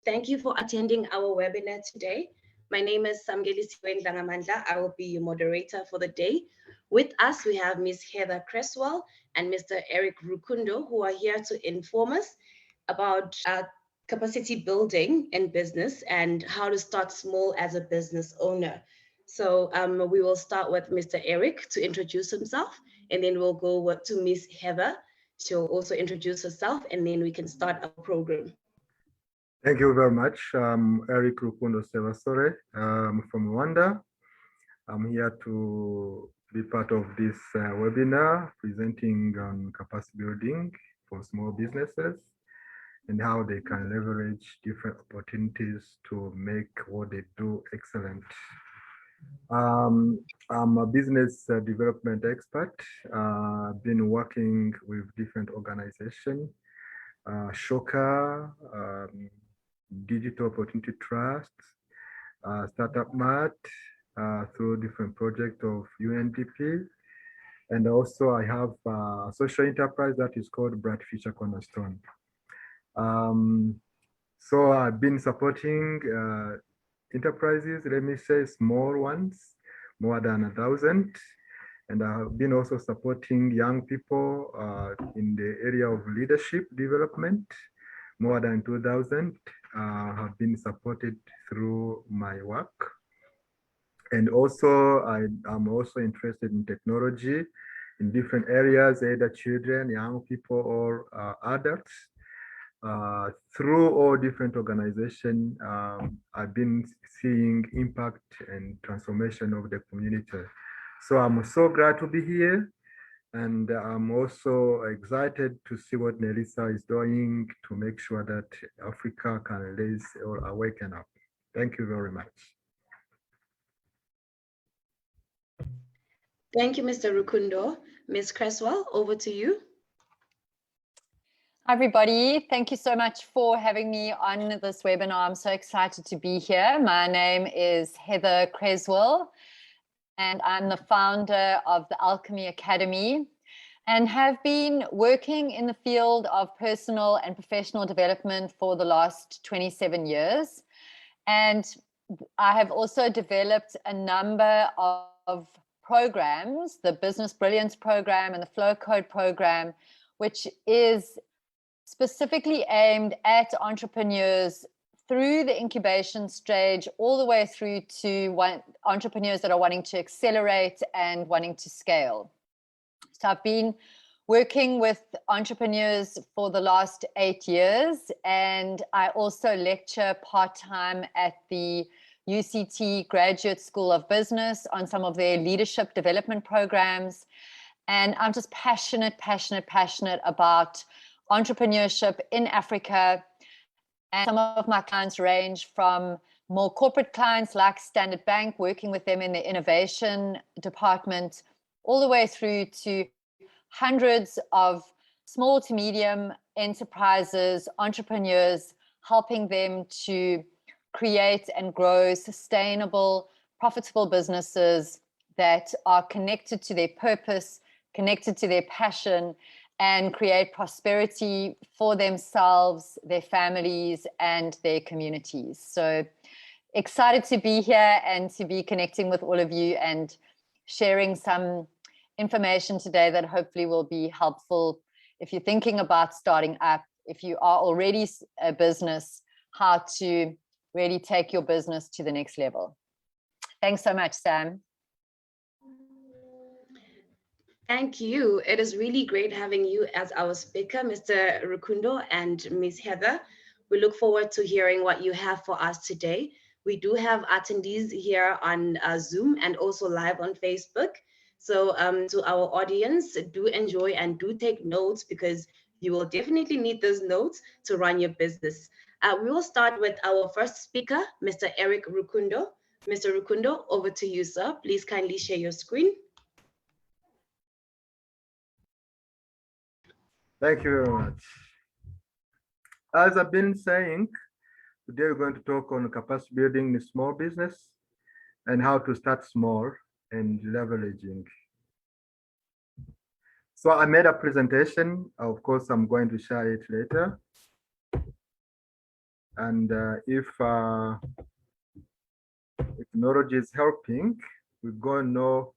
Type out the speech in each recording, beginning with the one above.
Thank you for attending our webinar today. My name is Samgeli Siwen. I will be your moderator for the day. With us, we have Ms. Heather Cresswell and Mr. Eric Rukundo, who are here to inform us about capacity building in business and how to start small as a business owner. So we will start with Mr. Eric to introduce himself, and then we'll go to Ms. Heather. She'll also introduce herself, and then we can start our program. Thank you very much. I'm Eric Rukundo Sevasore from Rwanda. I'm here to be part of this webinar presenting on capacity building for small businesses and how they can leverage different opportunities to make what they do excellent. I'm a business development expert. I've been working with different organizations, Shoka, Digital Opportunity Trust, Startup Mart, through different projects of UNDP. And also I have a social enterprise that is called Bright Future Cornerstone. So I've been supporting enterprises, let me say small ones, more than 1,000. And I've been also supporting young people in the area of leadership development, more than 2,000 have been supported through my work. And also, I'm also interested in technology in different areas, either children, young people, or adults. Through all different organizations, I've been seeing impact and transformation of the community. So I'm so glad to be here. And I'm also excited to see what Nelisa is doing to make sure that Africa can raise or awaken up. Thank you very much. Thank you, Mr. Rukundo. Ms. Cresswell, over to you. Hi, everybody. Thank you so much for having me on this webinar. I'm so excited to be here. My name is Heather Cresswell, and I'm the founder of the Alchemy Academy and have been working in the field of personal and professional development for the last 27 years. And I have also developed a number of programs, the Business Brilliance program and the Flow Code program, which is specifically aimed at entrepreneurs through the incubation stage all the way through to entrepreneurs that are wanting to accelerate and wanting to scale. So I've been working with entrepreneurs for the last 8 years, and I also lecture part-time at the UCT Graduate School of Business on some of their leadership development programs. And I'm just passionate about entrepreneurship in Africa. And some of my clients range from more corporate clients like Standard Bank, working with them in the innovation department, all the way through to hundreds of small to medium enterprises, entrepreneurs, helping them to create and grow sustainable, profitable businesses that are connected to their purpose, connected to their passion, and create prosperity for themselves, their families, and their communities. So excited to be here and to be connecting with all of you and sharing some information today that hopefully will be helpful if you're thinking about starting up, if you are already a business, how to really take your business to the next level. Thanks so much, Sam. Thank you. It is really great having you as our speaker, Mr. Rukundo and Ms. Heather. We look forward to hearing what you have for us today. We do have attendees here on Zoom and also live on Facebook. So to our audience, do enjoy and do take notes, because you will definitely need those notes to run your business. We will start with our first speaker, Mr. Eric Rukundo. Mr. Rukundo, over to you, sir. Please kindly share your screen. Thank you very much. As I've been saying, today we're going to talk on capacity building in small business and how to start small and leveraging. So I made a presentation. Of course, I'm going to share it later. And if technology is helping, we're going to know,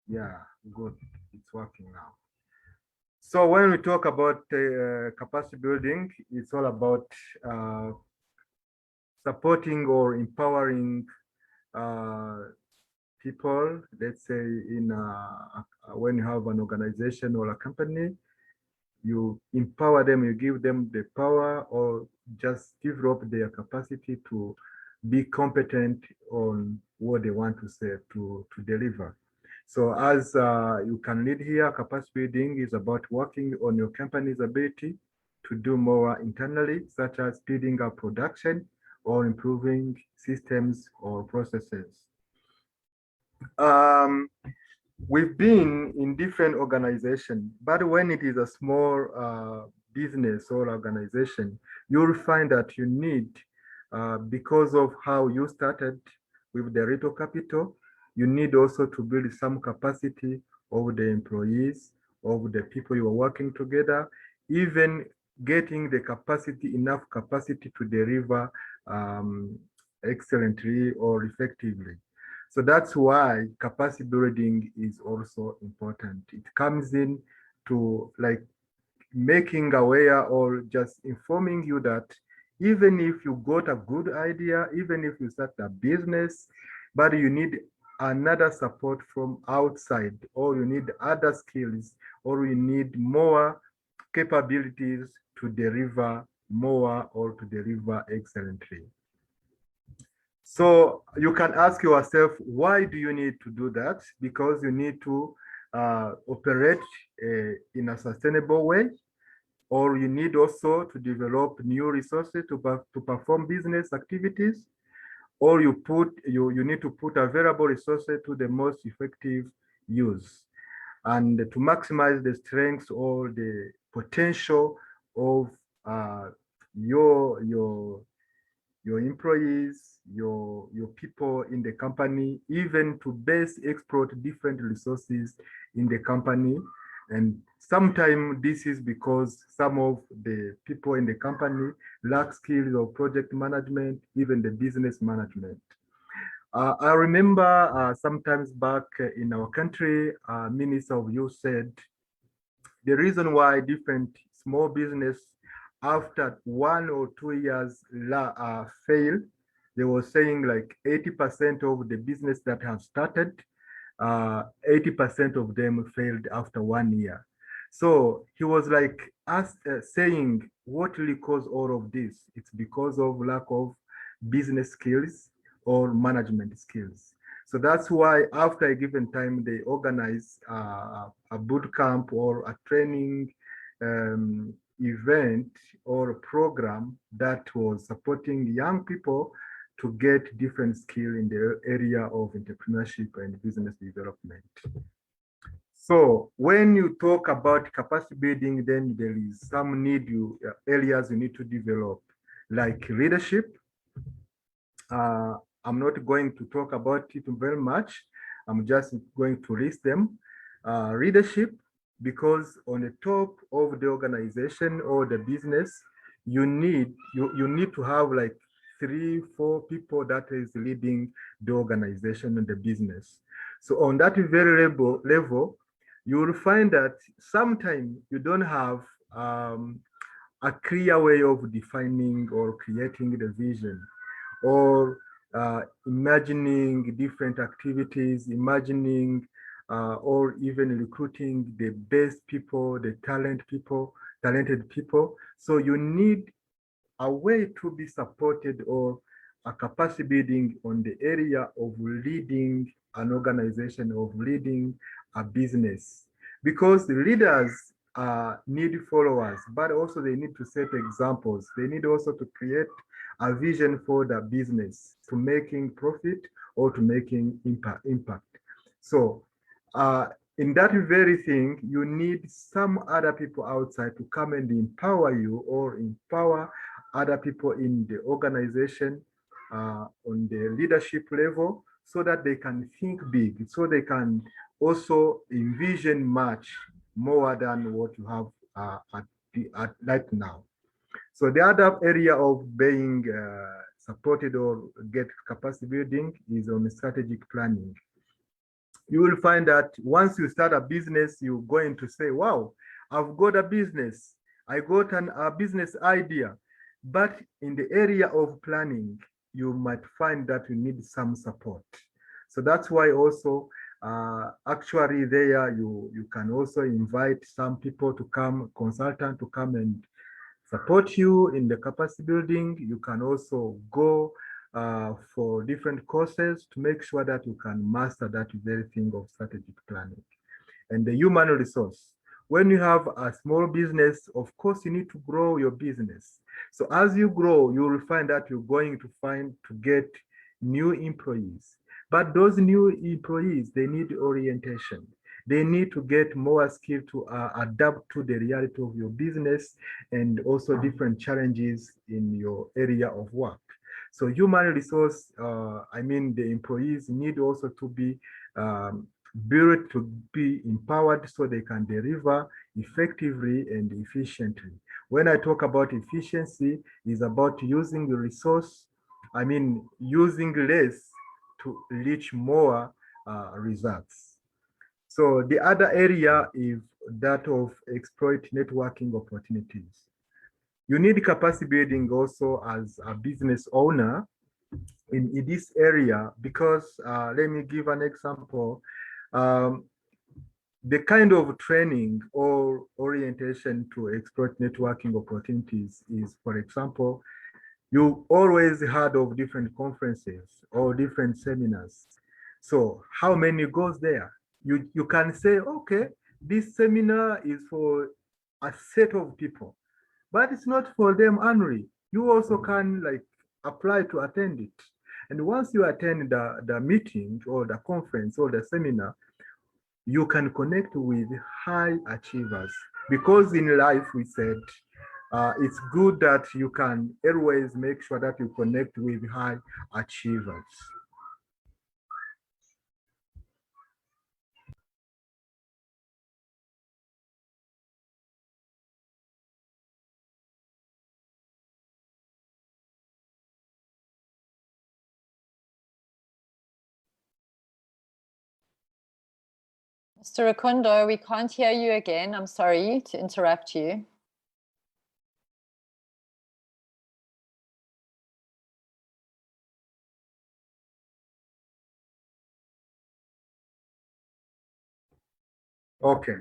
yeah, good, it's working now. So when we talk about capacity building, it's all about uh, supporting or empowering uh, people. Let's say in when you have an organization or a company, you empower them, you give them the power or just develop their capacity to be competent on what they want to say to deliver. So as you can read here, capacity building is about working on your company's ability to do more internally, such as speeding up production or improving systems or processes. Um, we've been in different organizations, but when it is a small business or organization, you'll find that you need, because of how you started with the little capital, you need also to build some capacity of the employees, of the people you are working together, even getting the capacity, enough capacity to deliver um, excellently or effectively. So that's why capacity building is also important. It comes in to like making aware or just informing you that even if you got a good idea, even if you start a business, but you need another support from outside, or you need other skills, or you need more capabilities to deliver more or to deliver excellently. So you can ask yourself, why do you need to do that? Because you need to operate in a sustainable way, or you need also to develop new resources to perform business activities, or you need to put available resources to the most effective use, and to maximize the strengths or the potential of uh, your employees, your people in the company, even to best exploit different resources in the company. And sometimes this is because some of the people in the company lack skills of project management, even the business management. I remember sometimes back in our country, Minister of Youth said the reason why different small business after 1 or 2 years fail, they were saying like 80% of the business that have started, 80% of them failed after 1 year. So he was like saying, what really caused all of this? It's because of lack of business skills or management skills. So that's why after a given time, they organize a boot camp or a training event or a program that was supporting young people to get different skill in the area of entrepreneurship and business development. So when you talk about capacity building, then there is some areas you need to develop, like leadership. I'm not going to talk about it very much. I'm just going to list them. Leadership, because on the top of the organization or the business, you need to have like 3, 4 people that is leading the organization and the business. So on that very level, you will find that sometimes you don't have a clear way of defining or creating the vision, or imagining different activities, imagining or even recruiting the best people, the talented people. So you need a way to be supported or a capacity building on the area of leading an organization, of leading a business. Because the leaders need followers, but also they need to set examples. They need also to create a vision for the business to making profit or to making impact. So in that very thing, you need some other people outside to come and empower you or empower other people in the organization on the leadership level, so that they can think big, so they can also envision much more than what you have at right now. So the other area of being supported or get capacity building is on strategic planning. You will find that once you start a business, you're going to say, wow, I've got a business. I got a business idea. But in the area of planning, you might find that you need some support. So that's why also actually there you can also invite some people to come, consultant to come and support you in the capacity building. You can also go for different courses to make sure that you can master that very thing of strategic planning. And the human resource. When you have a small business, of course, you need to grow your business. So as you grow, you will find that you're going to get new employees. But those new employees, they need orientation. They need to get more skill to adapt to the reality of your business and also different challenges in your area of work. So human resource, I mean, the employees need also to be built to be empowered so they can deliver effectively and efficiently. When I talk about efficiency, is about using the resource, I mean, using less to reach more results. So the other area is that of exploit networking opportunities. You need capacity building also as a business owner in this area because let me give an example. Um, the kind of training or orientation to exploit networking opportunities is, for example, you always heard of different conferences or different seminars. So how many goes there? You can say, okay, this seminar is for a set of people, but it's not for them only. You also can like apply to attend it. And once you attend the meeting or the conference or the seminar, you can connect with high achievers. Because in life, we said, it's good that you can always make sure that you connect with high achievers. Mr. Rukundo, we can't hear you again. I'm sorry to interrupt you. Okay.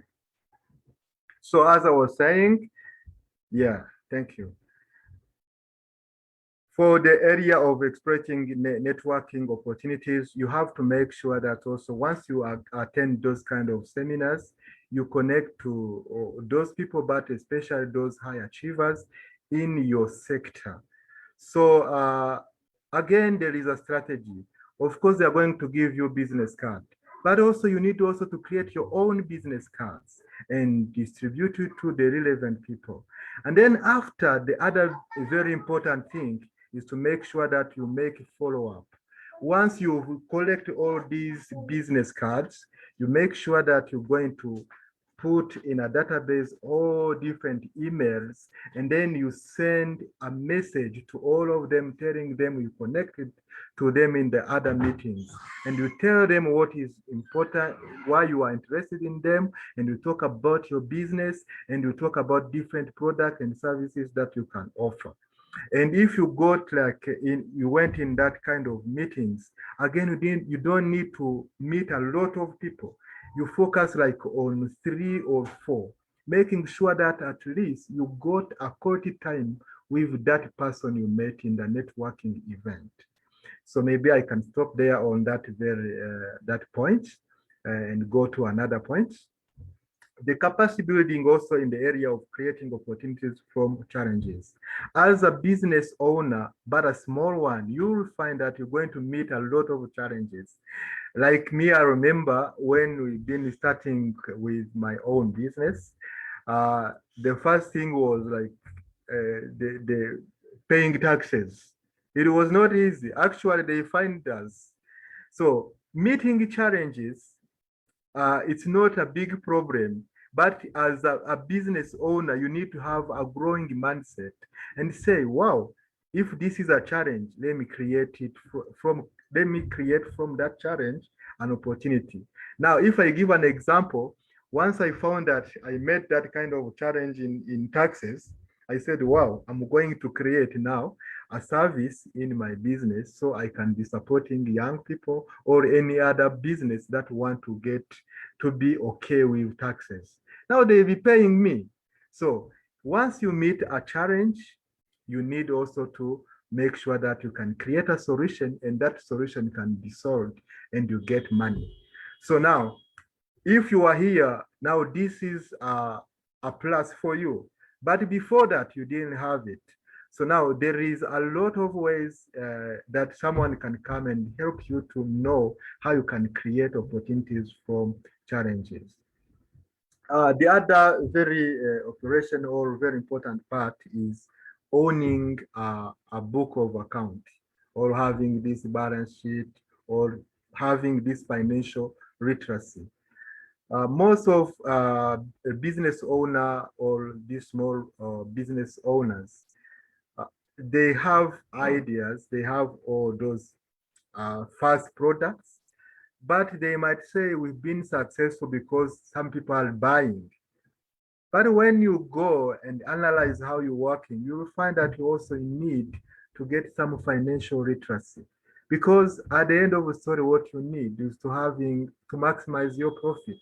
So as I was saying, yeah, thank you. For the area of exploiting networking opportunities, you have to make sure that also once you attend those kind of seminars, you connect to those people, but especially those high achievers in your sector. So again, there is a strategy. Of course, they're going to give you business card, but also you need also to create your own business cards and distribute it to the relevant people. And then after, the other very important thing is to make sure that you make follow-up. Once you collect all these business cards, you make sure that you're going to put in a database all different emails, and then you send a message to all of them telling them you connected to them in the other meetings, and you tell them what is important, why you are interested in them, and you talk about your business, and you talk about different products and services that you can offer. And if you got like you went in that kind of meetings, again, you don't need to meet a lot of people. You focus like on 3 or 4, making sure that at least you got a quality time with that person you met in the networking event. So maybe I can stop there on that that point and go to another point. The capacity building also in the area of creating opportunities from challenges. As a business owner, but a small one, you will find that you're going to meet a lot of challenges. Like me, I remember when we've been starting with my own business, the first thing was like the paying taxes. It was not easy. Actually, they find us. So meeting challenges, it's not a big problem, But as a business owner, you need to have a growing mindset and say, wow, if this is a challenge, let me create it let me create from that challenge an opportunity. Now, if I give an example, once I found that I met that kind of challenge in taxes, I said, wow, I'm going to create now a service in my business so I can be supporting young people or any other business that want to get to be okay with taxes. Now they'll be paying me. So once you meet a challenge, you need also to make sure that you can create a solution and that solution can be solved and you get money. So now, if you are here, now this is a plus for you. But before that, you didn't have it. So now there is a lot of ways that someone can come and help you to know how you can create opportunities from challenges. The other very operation or very important part is owning a book of account or having this balance sheet or having this financial literacy. Most of a business owner or these small business owners, uh, they have ideas, they have all those fast products, but they might say we've been successful because some people are buying. But when you go and analyze how you're working, you will find that you also need to get some financial literacy. Because at the end of the story, what you need is to maximize your profit.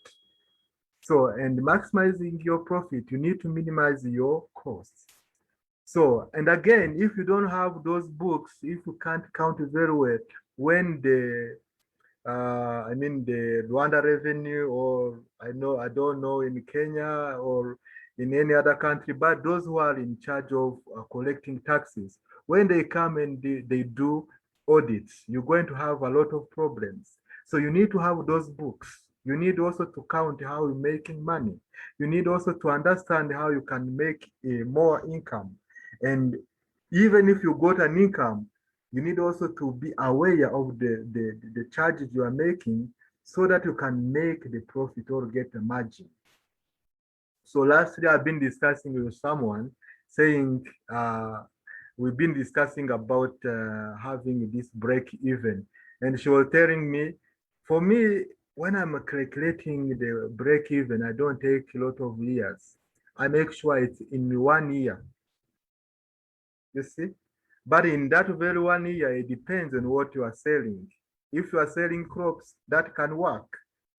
So, and maximizing your profit, you need to minimize your costs. So, and again, if you don't have those books, if you can't count very well, when the Rwanda revenue, or I don't know in Kenya or in any other country, but those who are in charge of collecting taxes, when they come and they do audits, you're going to have a lot of problems. So you need to have those books. You need also to count how you're making money. You need also to understand how you can make more income. And even if you got an income, you need also to be aware of the charges you are making so that you can make the profit or get a margin. So lastly, I've been discussing with someone saying we've been discussing about having this break even. And she was telling me, for me, when I'm calculating the break even, I don't take a lot of years. I make sure it's in 1 year. You see? But in that very 1 year, it depends on what you are selling. If you are selling crops, that can work.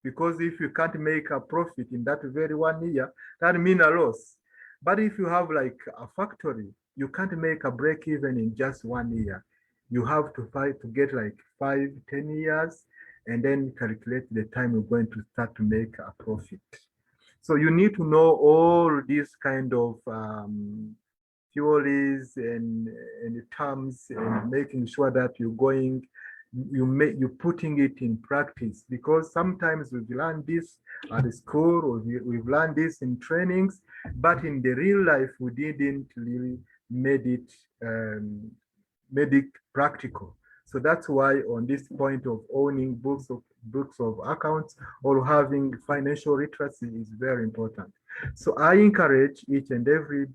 Because if you can't make a profit in that very 1 year, that means a loss. But if you have like a factory, you can't make a break even in just 1 year. You have to fight to get like 5, 10 years, and then calculate the time you're going to start to make a profit. So you need to know all these kind of theories and terms and making sure that you're putting it in practice, because sometimes we've learned this at school or we've learned this in trainings, but in the real life we didn't really made it practical. So that's why on this point of owning books of accounts or having financial literacy is very important. So I encourage each and every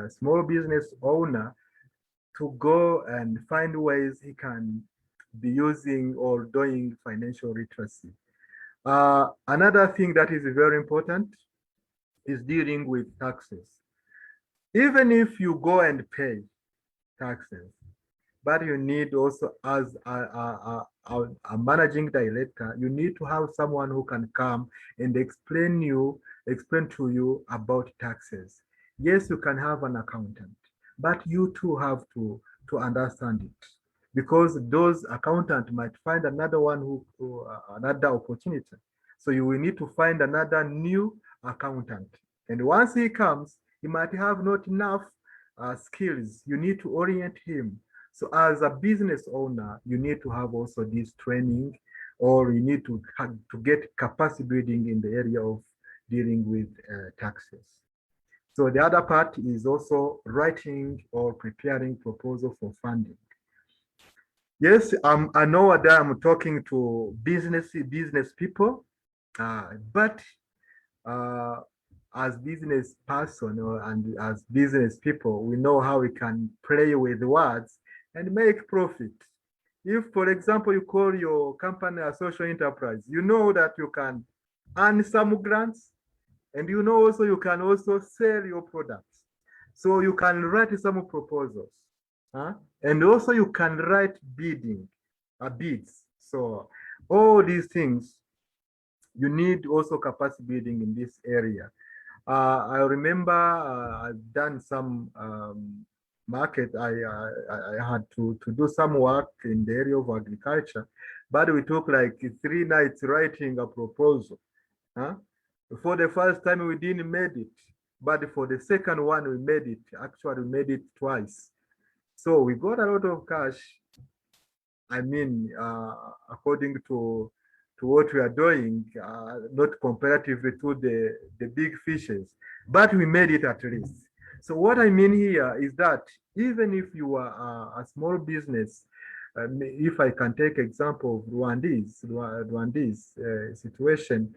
small business owner to go and find ways he can be using or doing financial literacy. Another thing that is very important is dealing with taxes. Even if you go and pay taxes, but you need also, as a managing director, you need to have someone who can come and explain to you about taxes. Yes, you can have an accountant, but you too have to understand it, because those accountant might find another one another opportunity. So you will need to find another new accountant, and once he comes, he might have not enough skills. You need to orient him. So as a business owner, you need to have also this training, or you need to get capacity building in the area of dealing with taxes. So the other part is also writing or preparing proposal for funding. Yes, I know that I'm talking to business people, but uh, as business person and as business people, we know how we can play with words and make profit. If, for example, you call your company a social enterprise, you know that you can earn some grants, and you know also you can also sell your products. So you can write some proposals, huh? And also you can write bids. So all these things, you need also capacity building in this area. I remember I've done some market. I had to do some work in the area of agriculture, but we took like 3 nights writing a proposal. Huh? For the first time, we didn't made it, but for the second one, we made it. Actually, we made it twice. So we got a lot of cash. I mean, according to what we are doing, not comparatively to the big fishes, but we made it at least. So what I mean here is that even if you are a small business, if I can take example of Rwandese situation,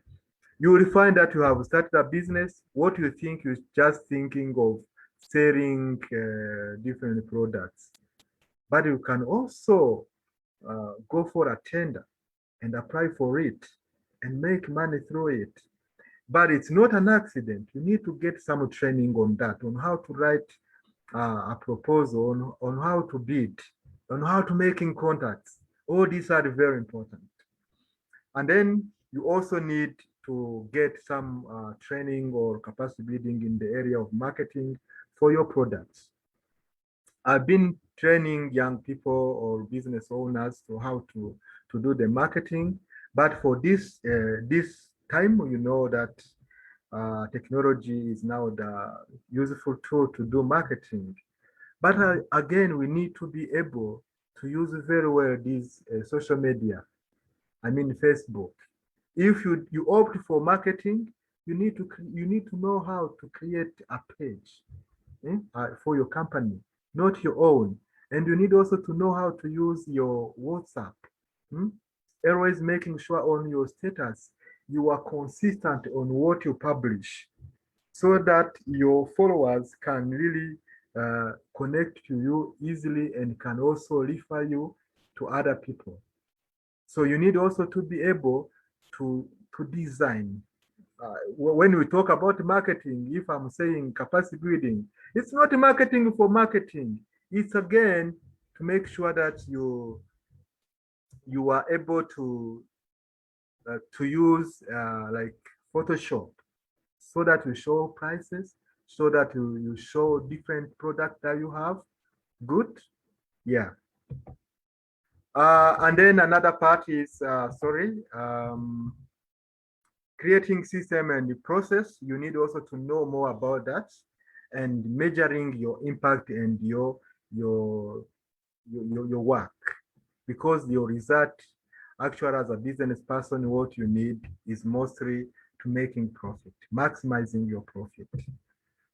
you will find that you have started a business. What you think is just thinking of selling different products, but you can also go for a tender and apply for it and make money through it. But it's not an accident. You need to get some training on that, on how to write a proposal, on how to bid, on how to making contacts. All these are very important. And then you also need to get some training or capacity building in the area of marketing for your products. I've been training young people or business owners to how to do the marketing. But for this time, you know that technology is now the useful tool to do marketing. But again, we need to be able to use very well these social media. I mean, Facebook. If you opt for marketing, you need to know how to create a page for your company, not your own. And you need also to know how to use your WhatsApp. Hmm? Always making sure on your status you are consistent on what you publish, so that your followers can really connect to you easily and can also refer you to other people. So you need also to be able to design. When we talk about marketing, if I'm saying capacity building, it's not marketing for marketing. It's again to make sure that you are able to use like Photoshop, so that you show prices, so that you show different product that you have. Good, yeah. And then another part is creating system and the process. You need also to know more about that, and measuring your impact and your work, because your result actually as a business person, what you need is mostly to making profit, maximizing your profit.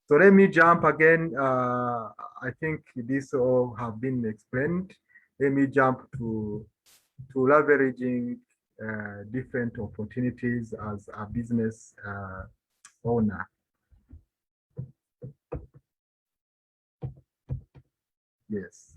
So let me jump again. I think this all have been explained. Let me jump to leveraging different opportunities as a business owner. Yes.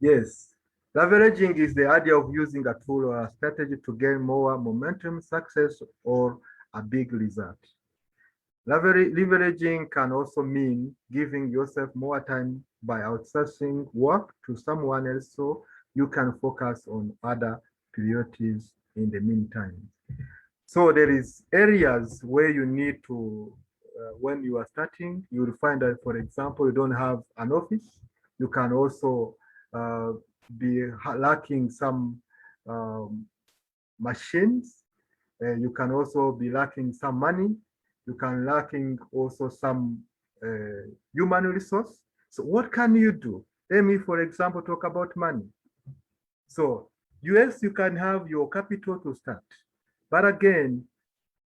Yes. Leveraging is the idea of using a tool or a strategy to gain more momentum, success, or a big result. Leveraging can also mean giving yourself more time by outsourcing work to someone else, so you can focus on other priorities in the meantime. So there is areas where you need to, when you are starting, you will find that, for example, you don't have an office. You can also be lacking some machines. You can also be lacking some money. You can lacking also some human resource. So what can you do? Let me, for example, talk about money. So yes, you can have your capital to start. But again,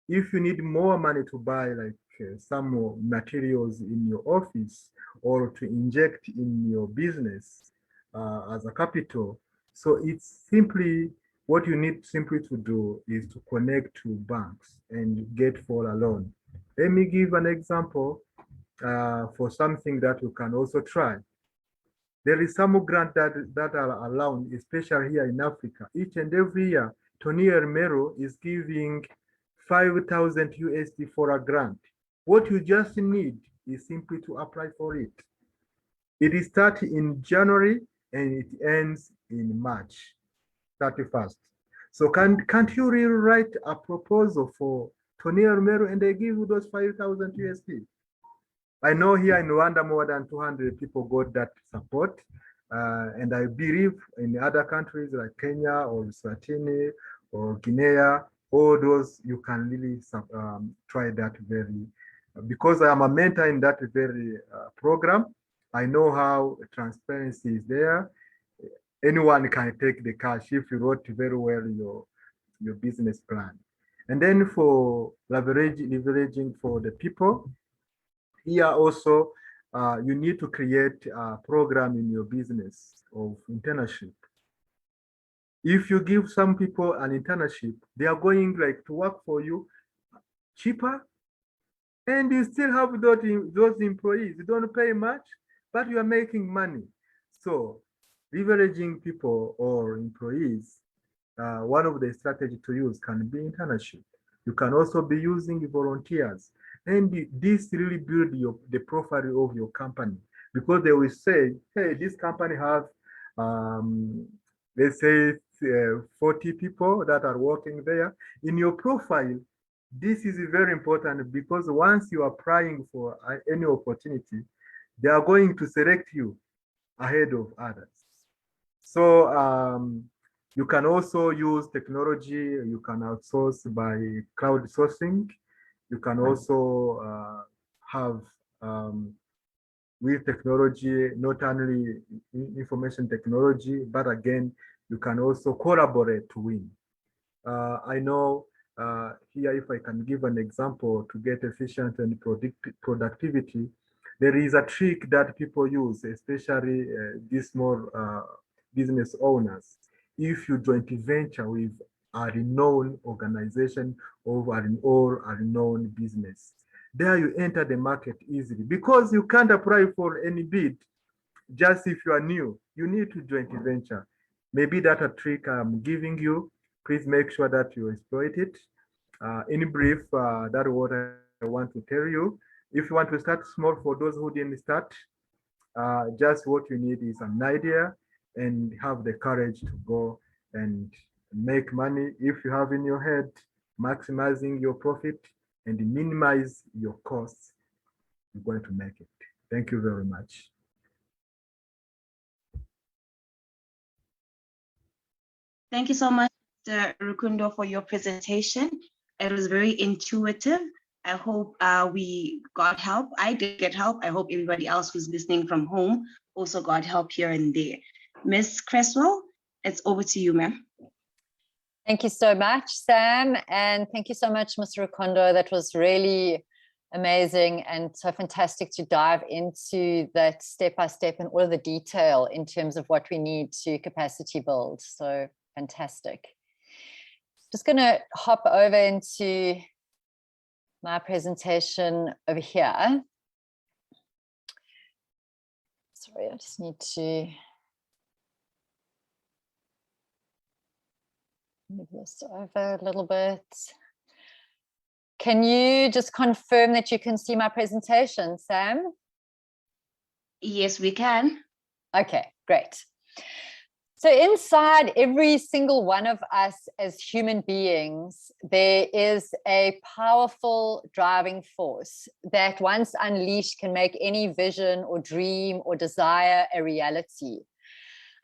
if you need more money to buy like some more materials in your office, or to inject in your business as a capital, so it's simply what you need simply to do is to connect to banks and get for a loan. Let me give an example for something that you can also try. There is some grant that are allowed, especially here in Africa. Each and every year, Tony Mero is giving 5,000 USD for a grant. What you just need is simply to apply for it. It starts in January and it ends in March 31st. So can't you rewrite a proposal for Tony Mero and they give you those 5,000 USD? I know here in Rwanda, more than 200 people got that support. And I believe in other countries like Kenya or Swatini or Guinea, all those, you can really try that very, because I am a mentor in that very program. I know how transparency is there. Anyone can take the cash if you wrote very well your business plan. And then for leveraging for the people, here also, you need to create a program in your business of internship. If you give some people an internship, they are going like to work for you cheaper, and you still have those employees. You don't pay much, but you are making money. So leveraging people or employees, one of the strategies to use can be internship. You can also be using volunteers. And this really build the profile of your company, because they will say, hey, this company has, let's say, 40 people that are working there. In your profile, this is very important, because once you are applying for any opportunity, they are going to select you ahead of others. So you can also use technology. You can outsource by crowdsourcing. You can also have with technology, not only information technology, but again, you can also collaborate to win. I know here, if I can give an example to get efficient and productivity, there is a trick that people use, especially these small business owners. If you joint venture with a renowned organization or a renowned business, there you enter the market easily, because you can't apply for any bid just if you are new. You need to joint venture. Maybe that's a trick I'm giving you. Please make sure that you exploit it. In brief, that's what I want to tell you. If you want to start small, for those who didn't start, just what you need is an idea and have the courage to go and make money. If you have in your head maximizing your profit and minimize your costs, you're going to make it. Thank you very much. Thank you so much, Mr. Rukundo, for your presentation. It was very intuitive. I hope we got help. I did get help. I hope everybody else who's listening from home also got help here and there. Ms. Cresswell, it's over to you, ma'am. Thank you so much, Sam. And thank you so much, Mr. Rukundo. That was really amazing and so fantastic to dive into that step-by-step and all of the detail in terms of what we need to capacity build. So fantastic. Just going to hop over into my presentation over here. Sorry, I just need to move this over a little bit. Can you just confirm that you can see my presentation, Sam? Yes, we can. Okay, great. So inside every single one of us as human beings, there is a powerful driving force that once unleashed can make any vision or dream or desire a reality.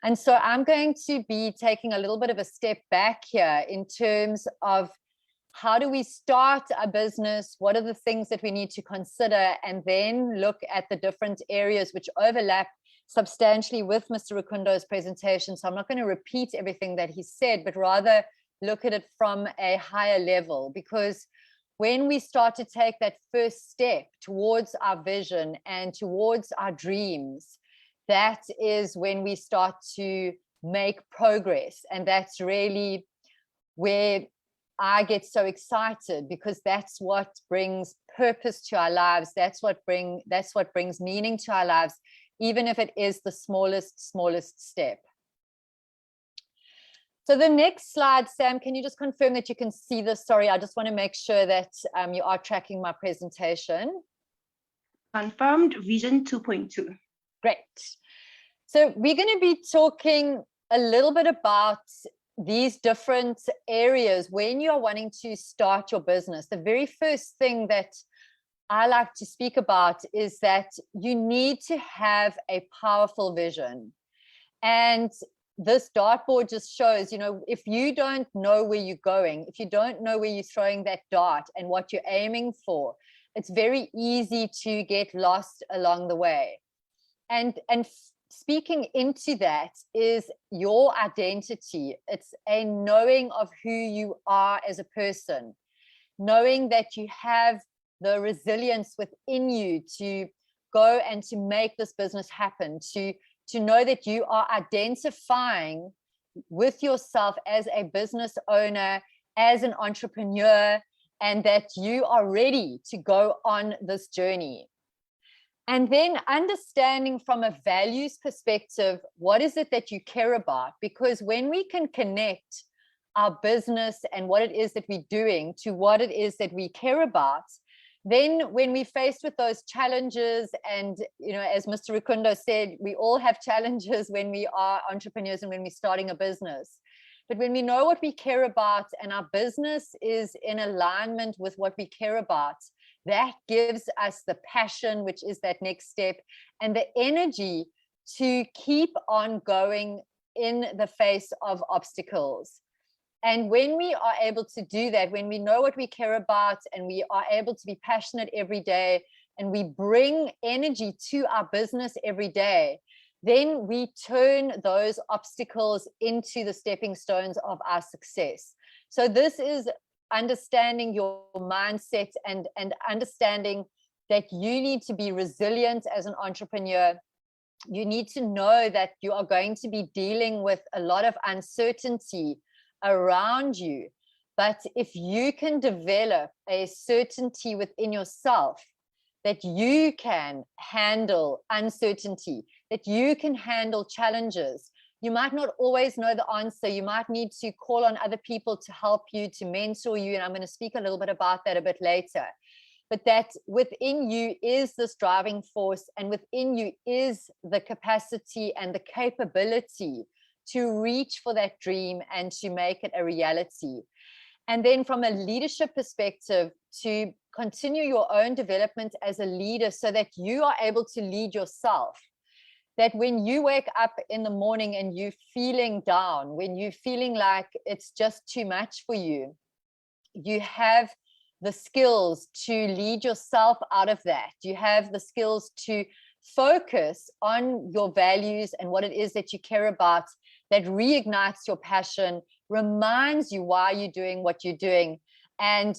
And so I'm going to be taking a little bit of a step back here in terms of how do we start a business? What are the things that we need to consider? And then look at the different areas which overlap substantially with Mr. Rukundo's presentation. So I'm not going to repeat everything that he said, but rather look at it from a higher level, because when we start to take that first step towards our vision and towards our dreams, that is when we start to make progress. And that's really where I get so excited, because that's what brings purpose to our lives. That's what brings meaning to our lives, even if it is the smallest step. So the next slide, Sam, can you just confirm that you can see this? Sorry, I just want to make sure that you are tracking my presentation. Confirmed, Vision 2.2. Great. So we're going to be talking a little bit about these different areas when you are wanting to start your business. The very first thing that I like to speak about is that you need to have a powerful vision. And this dartboard just shows, you know, if you don't know where you're going, if you don't know where you're throwing that dart and what you're aiming for, it's very easy to get lost along the way. And speaking into that is your identity. It's a knowing of who you are as a person, knowing that you have the resilience within you to go and to make this business happen, to know that you are identifying with yourself as a business owner, as an entrepreneur, and that you are ready to go on this journey. And then understanding from a values perspective, what is it that you care about? Because when we can connect our business and what it is that we're doing to what it is that we care about, then when we're faced with those challenges, and, you know, as Mr. Rukundo said, we all have challenges when we are entrepreneurs and when we're starting a business. But when we know what we care about and our business is in alignment with what we care about, that gives us the passion, which is that next step, and the energy to keep on going in the face of obstacles. And when we are able to do that, when we know what we care about and we are able to be passionate every day, and we bring energy to our business every day, then we turn those obstacles into the stepping stones of our success. So this is understanding your mindset and understanding that you need to be resilient as an entrepreneur. You need to know that you are going to be dealing with a lot of uncertainty around you. But if you can develop a certainty within yourself that you can handle uncertainty, that you can handle challenges, you might not always know the answer. You might need to call on other people to help you, to mentor you. And I'm going to speak a little bit about that a bit later. But that within you is this driving force, and within you is the capacity and the capability to reach for that dream and to make it a reality. And then from a leadership perspective, to continue your own development as a leader so that you are able to lead yourself. That when you wake up in the morning and you're feeling down, when you're feeling like it's just too much for you, you have the skills to lead yourself out of that. You have the skills to focus on your values and what it is that you care about, that reignites your passion, reminds you why you're doing what you're doing. And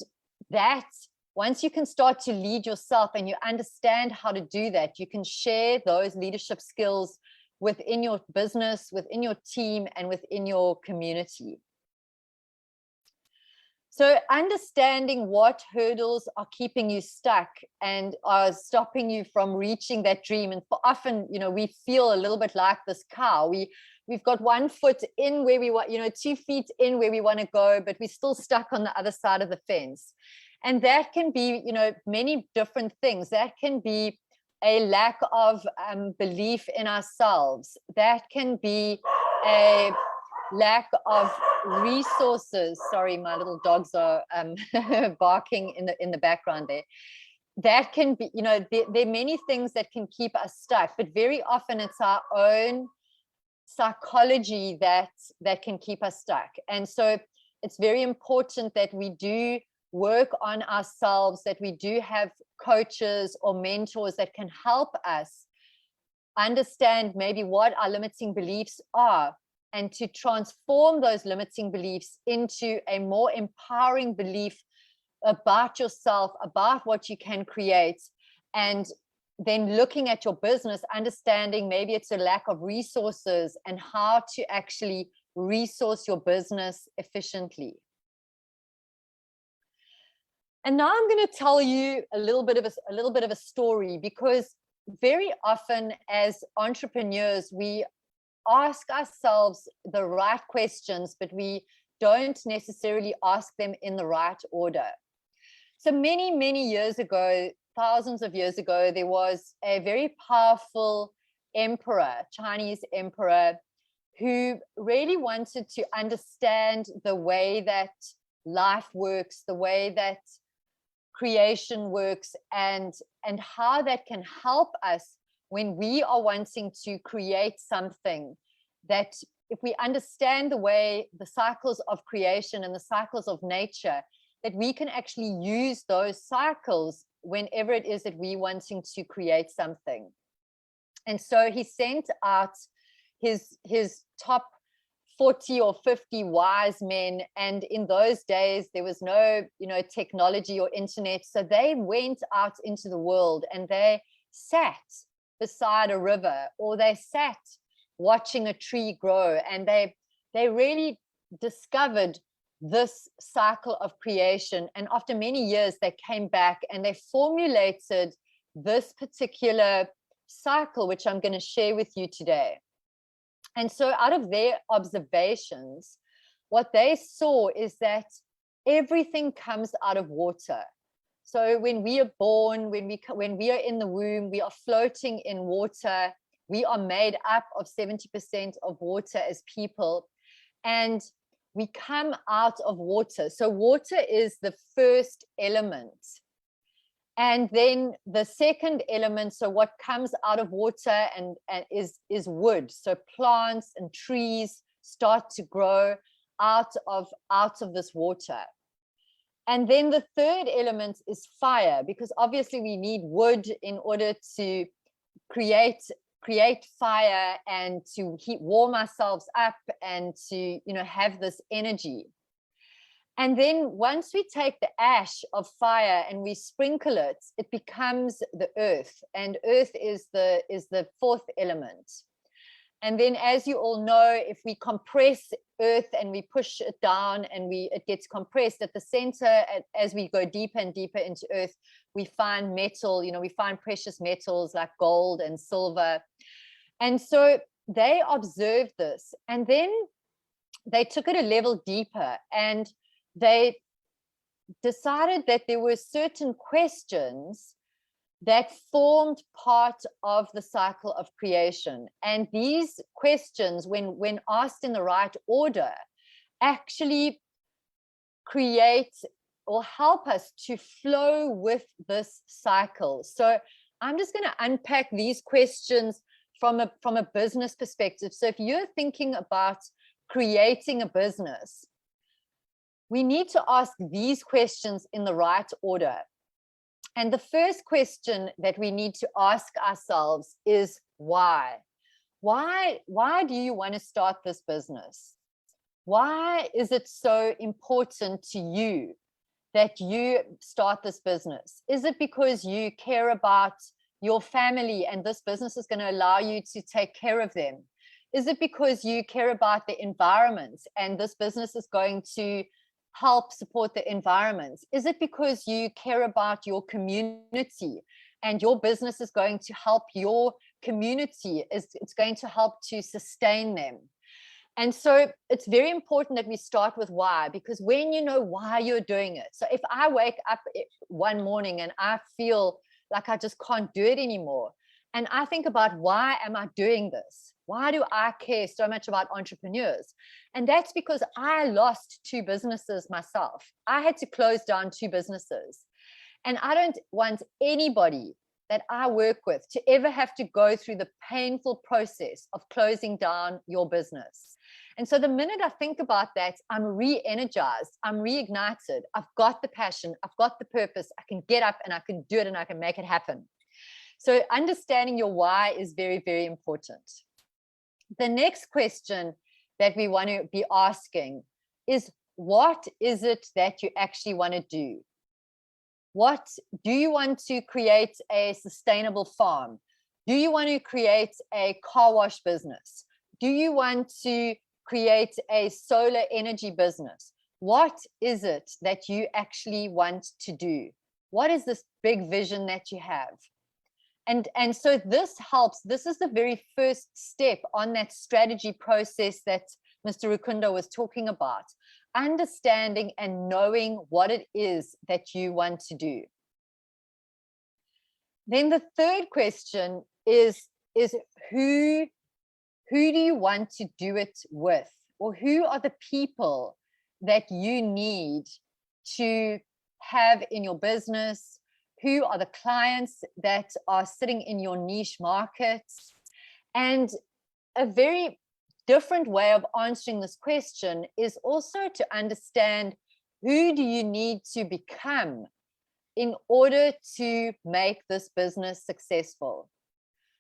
that once you can start to lead yourself and you understand how to do that, you can share those leadership skills within your business, within your team, and within your community. So understanding what hurdles are keeping you stuck and are stopping you from reaching that dream. And for often, you know, we feel a little bit like this cow. We've got 1 foot in where we want, 2 feet in where we want to go, but we're still stuck on the other side of the fence. And that can be, many different things. That can be a lack of belief in ourselves. That can be a lack of resources. Sorry, my little dogs are barking in the background there. That can be, there are many things that can keep us stuck, but very often it's our own psychology that can keep us stuck. And so it's very important that we do work on ourselves, that we do have coaches or mentors that can help us understand maybe what our limiting beliefs are, and to transform those limiting beliefs into a more empowering belief about yourself, about what you can create. And then looking at your business, understanding maybe it's a lack of resources and how to actually resource your business efficiently. And now I'm going to tell you a little bit of a story, because very often as entrepreneurs, we ask ourselves the right questions, but we don't necessarily ask them in the right order. So many, many years ago, thousands of years ago, there was a very powerful emperor, Chinese emperor, who really wanted to understand the way that life works, the way that creation works, and how that can help us when we are wanting to create something. That if we understand the way the cycles of creation and the cycles of nature, that we can actually use those cycles whenever it is that we're wanting to create something. And so he sent out his top 40 or 50 wise men, and in those days there was no technology or internet, so they went out into the world and they sat beside a river, or they sat watching a tree grow, and they really discovered this cycle of creation. And after many years they came back and they formulated this particular cycle, which I'm going to share with you today. And so out of their observations, what they saw is that everything comes out of water. So when we are born, when we are in the womb, we are floating in water. We are made up of 70% of water as people, and we come out of water. So water is the first element. And then the second element, so what comes out of water and is wood. So plants and trees start to grow out of this water. And then the third element is fire, because obviously we need wood in order to create fire and to warm ourselves up and to have this energy. And then once we take the ash of fire and we sprinkle it, it becomes the earth, and earth is the fourth element. And then, as you all know, if we compress earth and we push it down and it gets compressed at the center, as we go deeper and deeper into earth, we find metal, we find precious metals like gold and silver. And so they observed this, and then they took it a level deeper, and they decided that there were certain questions that formed part of the cycle of creation. And these questions, when asked in the right order, actually create or help us to flow with this cycle. So I'm just going to unpack these questions from a business perspective. So if you're thinking about creating a business, we need to ask these questions in the right order. And the first question that we need to ask ourselves is why? Why do you want to start this business? Why is it so important to you that you start this business? Is it because you care about your family and this business is going to allow you to take care of them? Is it because you care about the environment and this business is going to help support the environment? Is it because you care about your community and your business is going to help your community? It's going to help to sustain them? And so it's very important that we start with why, because when you know why you're doing it. So if I wake up one morning and I feel like I just can't do it anymore, and I think about why am I doing this? Why do I care so much about entrepreneurs? And that's because I lost 2 businesses myself. I had to close down 2 businesses. And I don't want anybody that I work with to ever have to go through the painful process of closing down your business. And so the minute I think about that, I'm re-energized, I'm reignited. I've got the passion, I've got the purpose, I can get up and I can do it and I can make it happen. So understanding your why is very, very important. The next question that we want to be asking is, what is it that you actually want to do? What do you want to create? A sustainable farm? Do you want to create a car wash business? Do you want to create a solar energy business? What is it that you actually want to do? What is this big vision that you have? And so this helps. This is the very first step on that strategy process that Mr. Rukundo was talking about, understanding and knowing what it is that you want to do. Then the third question is who do you want to do it with? Or who are the people that you need to have in your business? Who are the clients that are sitting in your niche markets? And a very different way of answering this question is also to understand, who do you need to become in order to make this business successful?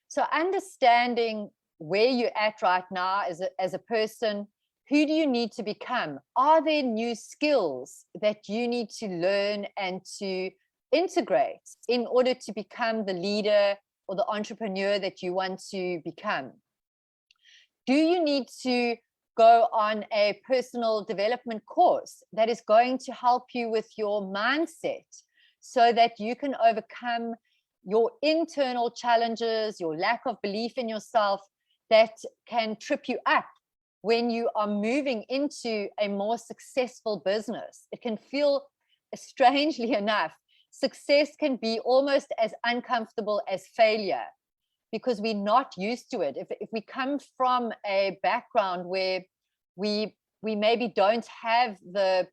So understanding where you're at right now as a person, who do you need to become? Are there new skills that you need to learn and to integrate in order to become the leader or the entrepreneur that you want to become? Do you need to go on a personal development course that is going to help you with your mindset so that you can overcome your internal challenges, your lack of belief in yourself that can trip you up when you are moving into a more successful business? It can feel, strangely enough, success can be almost as uncomfortable as failure because we're not used to it. If we come from a background where we maybe don't have the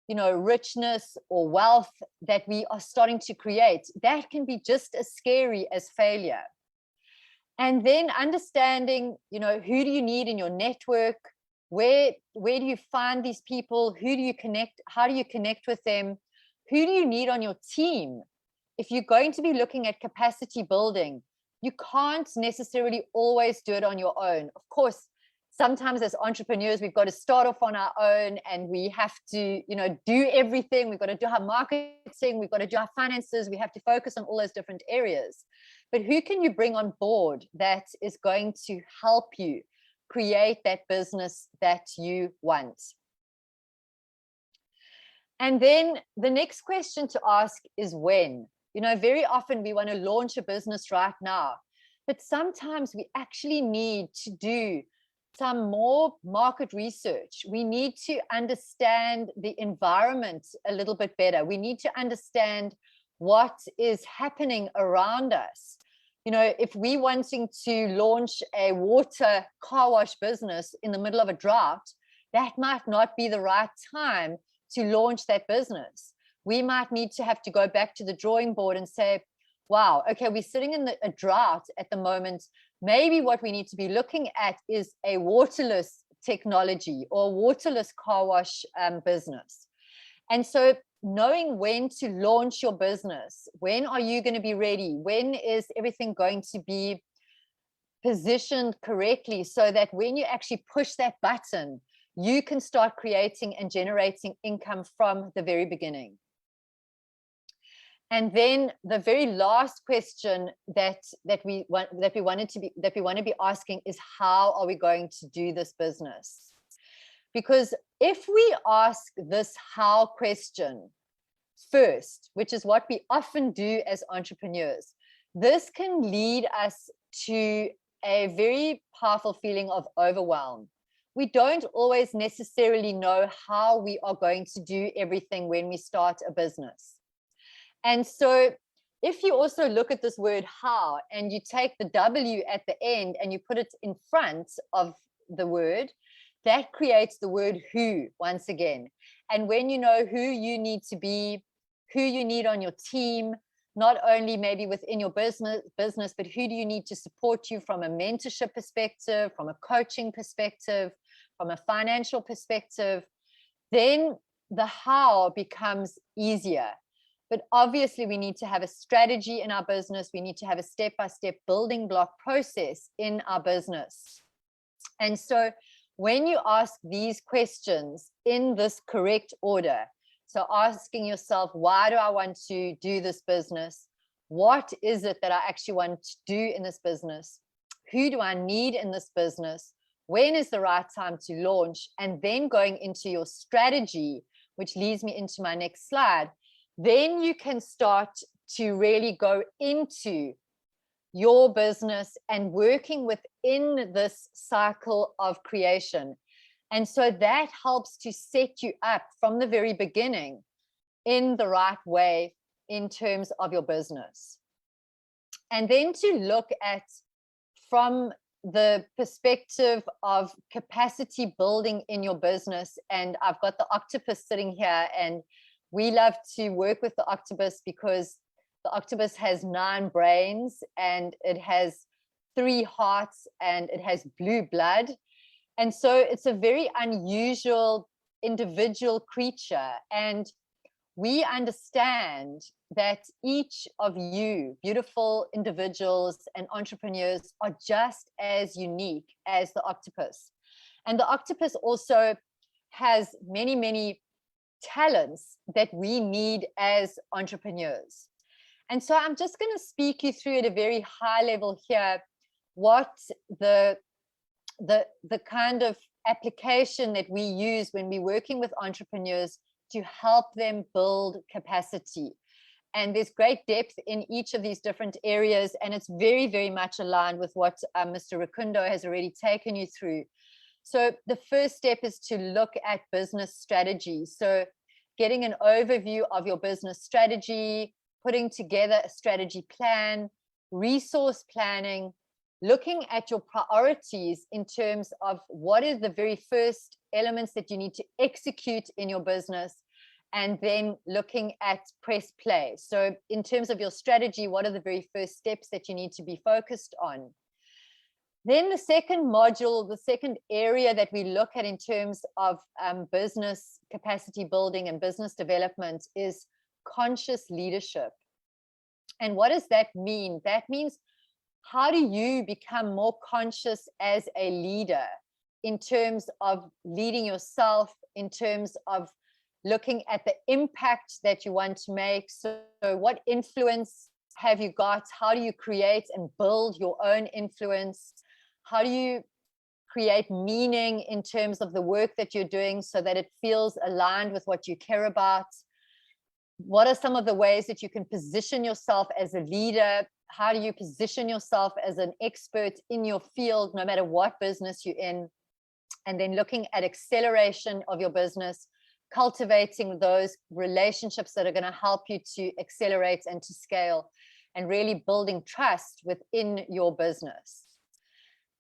richness or wealth that we are starting to create, that can be just as scary as failure. And then understanding, who do you need in your network? Where do you find these people? Who do you connect? How do you connect with them? Who do you need on your team? If you're going to be looking at capacity building, you can't necessarily always do it on your own. Of course, sometimes as entrepreneurs, we've got to start off on our own and we have to, do everything. We've got to do our marketing, we've got to do our finances, we have to focus on all those different areas. But who can you bring on board that is going to help you create that business that you want? And then the next question to ask is when. Very often we want to launch a business right now, but sometimes we actually need to do some more market research. We need to understand the environment a little bit better. We need to understand what is happening around us. If we're wanting to launch a water car wash business in the middle of a drought, that might not be the right time to launch that business. We might need to have to go back to the drawing board and say, wow, okay, we're sitting in a drought at the moment. Maybe what we need to be looking at is a waterless technology or a waterless car wash business. And so knowing when to launch your business, when are you going to be ready? When is everything going to be positioned correctly so that when you actually push that button, you can start creating and generating income from the very beginning. And then the very last question that we want to be asking is, how are we going to do this business? Because if we ask this how question first, which is what we often do as entrepreneurs, this can lead us to a very powerful feeling of overwhelm. We don't always necessarily know how we are going to do everything when we start a business. And so if you also look at this word how, and you take the W at the end and you put it in front of the word, that creates the word who once again. And when you know who you need to be, who you need on your team, not only maybe within your business, but who do you need to support you from a mentorship perspective, from a coaching perspective, from a financial perspective, then the how becomes easier. But obviously we need to have a strategy in our business. We need to have a step-by-step building block process in our business. And so when you ask these questions in this correct order, so asking yourself, why do I want to do this business? What is it that I actually want to do in this business? Who do I need in this business? when is the right time to launch, and then going into your strategy, which leads me into my next slide, then you can start to really go into your business and working within this cycle of creation. And so that helps to set you up from the very beginning in the right way in terms of your business. And then to look at from the perspective of capacity building in your business. And I've got the octopus sitting here, and we love to work with the octopus because the octopus has 9 brains and it has 3 hearts and it has blue blood. And so it's a very unusual individual creature. And we understand that each of you, beautiful individuals and entrepreneurs, are just as unique as the octopus. And the octopus also has many, many talents that we need as entrepreneurs. And so I'm just going to speak you through at a very high level here what the kind of application that we use when we're working with entrepreneurs to help them build capacity. And there's great depth in each of these different areas, and it's very, very much aligned with what Mr. Rukundo has already taken you through. So the first step is to look at business strategy. So getting an overview of your business strategy, putting together a strategy plan, resource planning, looking at your priorities in terms of what is the very first elements that you need to execute in your business, and then looking at press play. So in terms of your strategy, what are the very first steps that you need to be focused on? Then the second module, the second area that we look at in terms of business capacity building and business development is conscious leadership. And what does that mean? That means, how do you become more conscious as a leader in terms of leading yourself, in terms of looking at the impact that you want to make? So what influence have you got? How do you create and build your own influence? How do you create meaning in terms of the work that you're doing so that it feels aligned with what you care about? What are some of the ways that you can position yourself as a leader? How do you position yourself as an expert in your field, no matter what business you're in? And then looking at acceleration of your business, cultivating those relationships that are going to help you to accelerate and to scale, and really building trust within your business.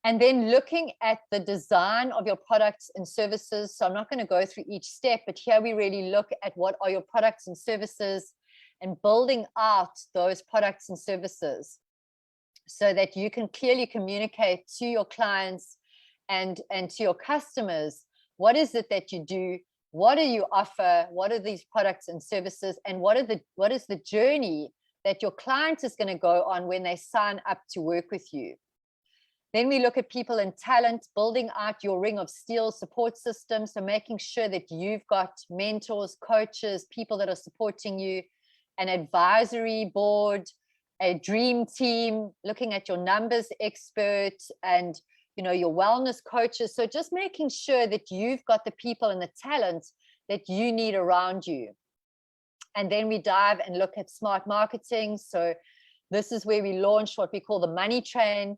And then looking at the design of your products and services. So I'm not going to go through each step, but here we really look at what are your products and services, and building out those products and services so that you can clearly communicate to your clients and to your customers, what is it that you do, what do you offer, what are these products and services, and what is the journey that your client is going to go on when they sign up to work with you. Then we look at people and talent, building out your ring of steel support system. So making sure that you've got mentors, coaches, people that are supporting you, an advisory board, a dream team, looking at your numbers expert, and your wellness coaches. So just making sure that you've got the people and the talent that you need around you. And then we dive and look at smart marketing. So this is where we launch what we call the money train.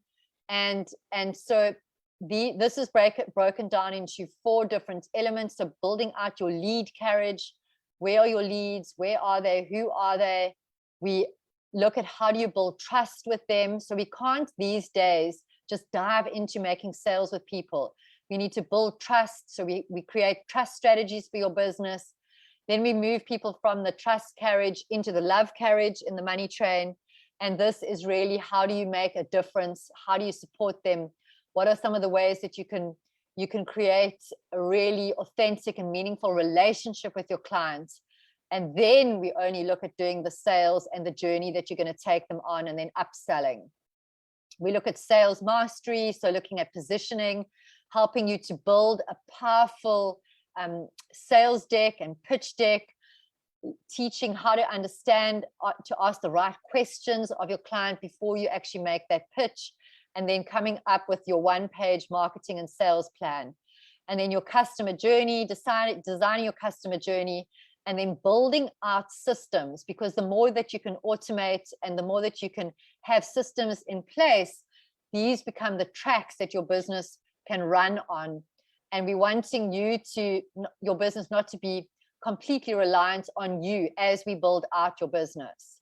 And so this is broken down into 4 different elements. So building out your lead carriage. Where are your leads? Where are they? Who are they? We look at how do you build trust with them. So we can't these days just dive into making sales with people. We need to build trust. So we create trust strategies for your business. Then we move people from the trust carriage into the love carriage in the money train. And this is really, how do you make a difference? How do you support them? What are some of the ways that you can create a really authentic and meaningful relationship with your clients? And then we only look at doing the sales and the journey that you're going to take them on, and then upselling. We look at sales mastery, so looking at positioning, helping you to build a powerful sales deck and pitch deck, teaching how to understand, to ask the right questions of your client before you actually make that pitch, and then coming up with your one-page marketing and sales plan, and then your customer journey, designing your customer journey, and then building out systems, because the more that you can automate and the more that you can have systems in place, these become the tracks that your business can run on. And we're wanting your business not to be completely reliant on you as we build out your business.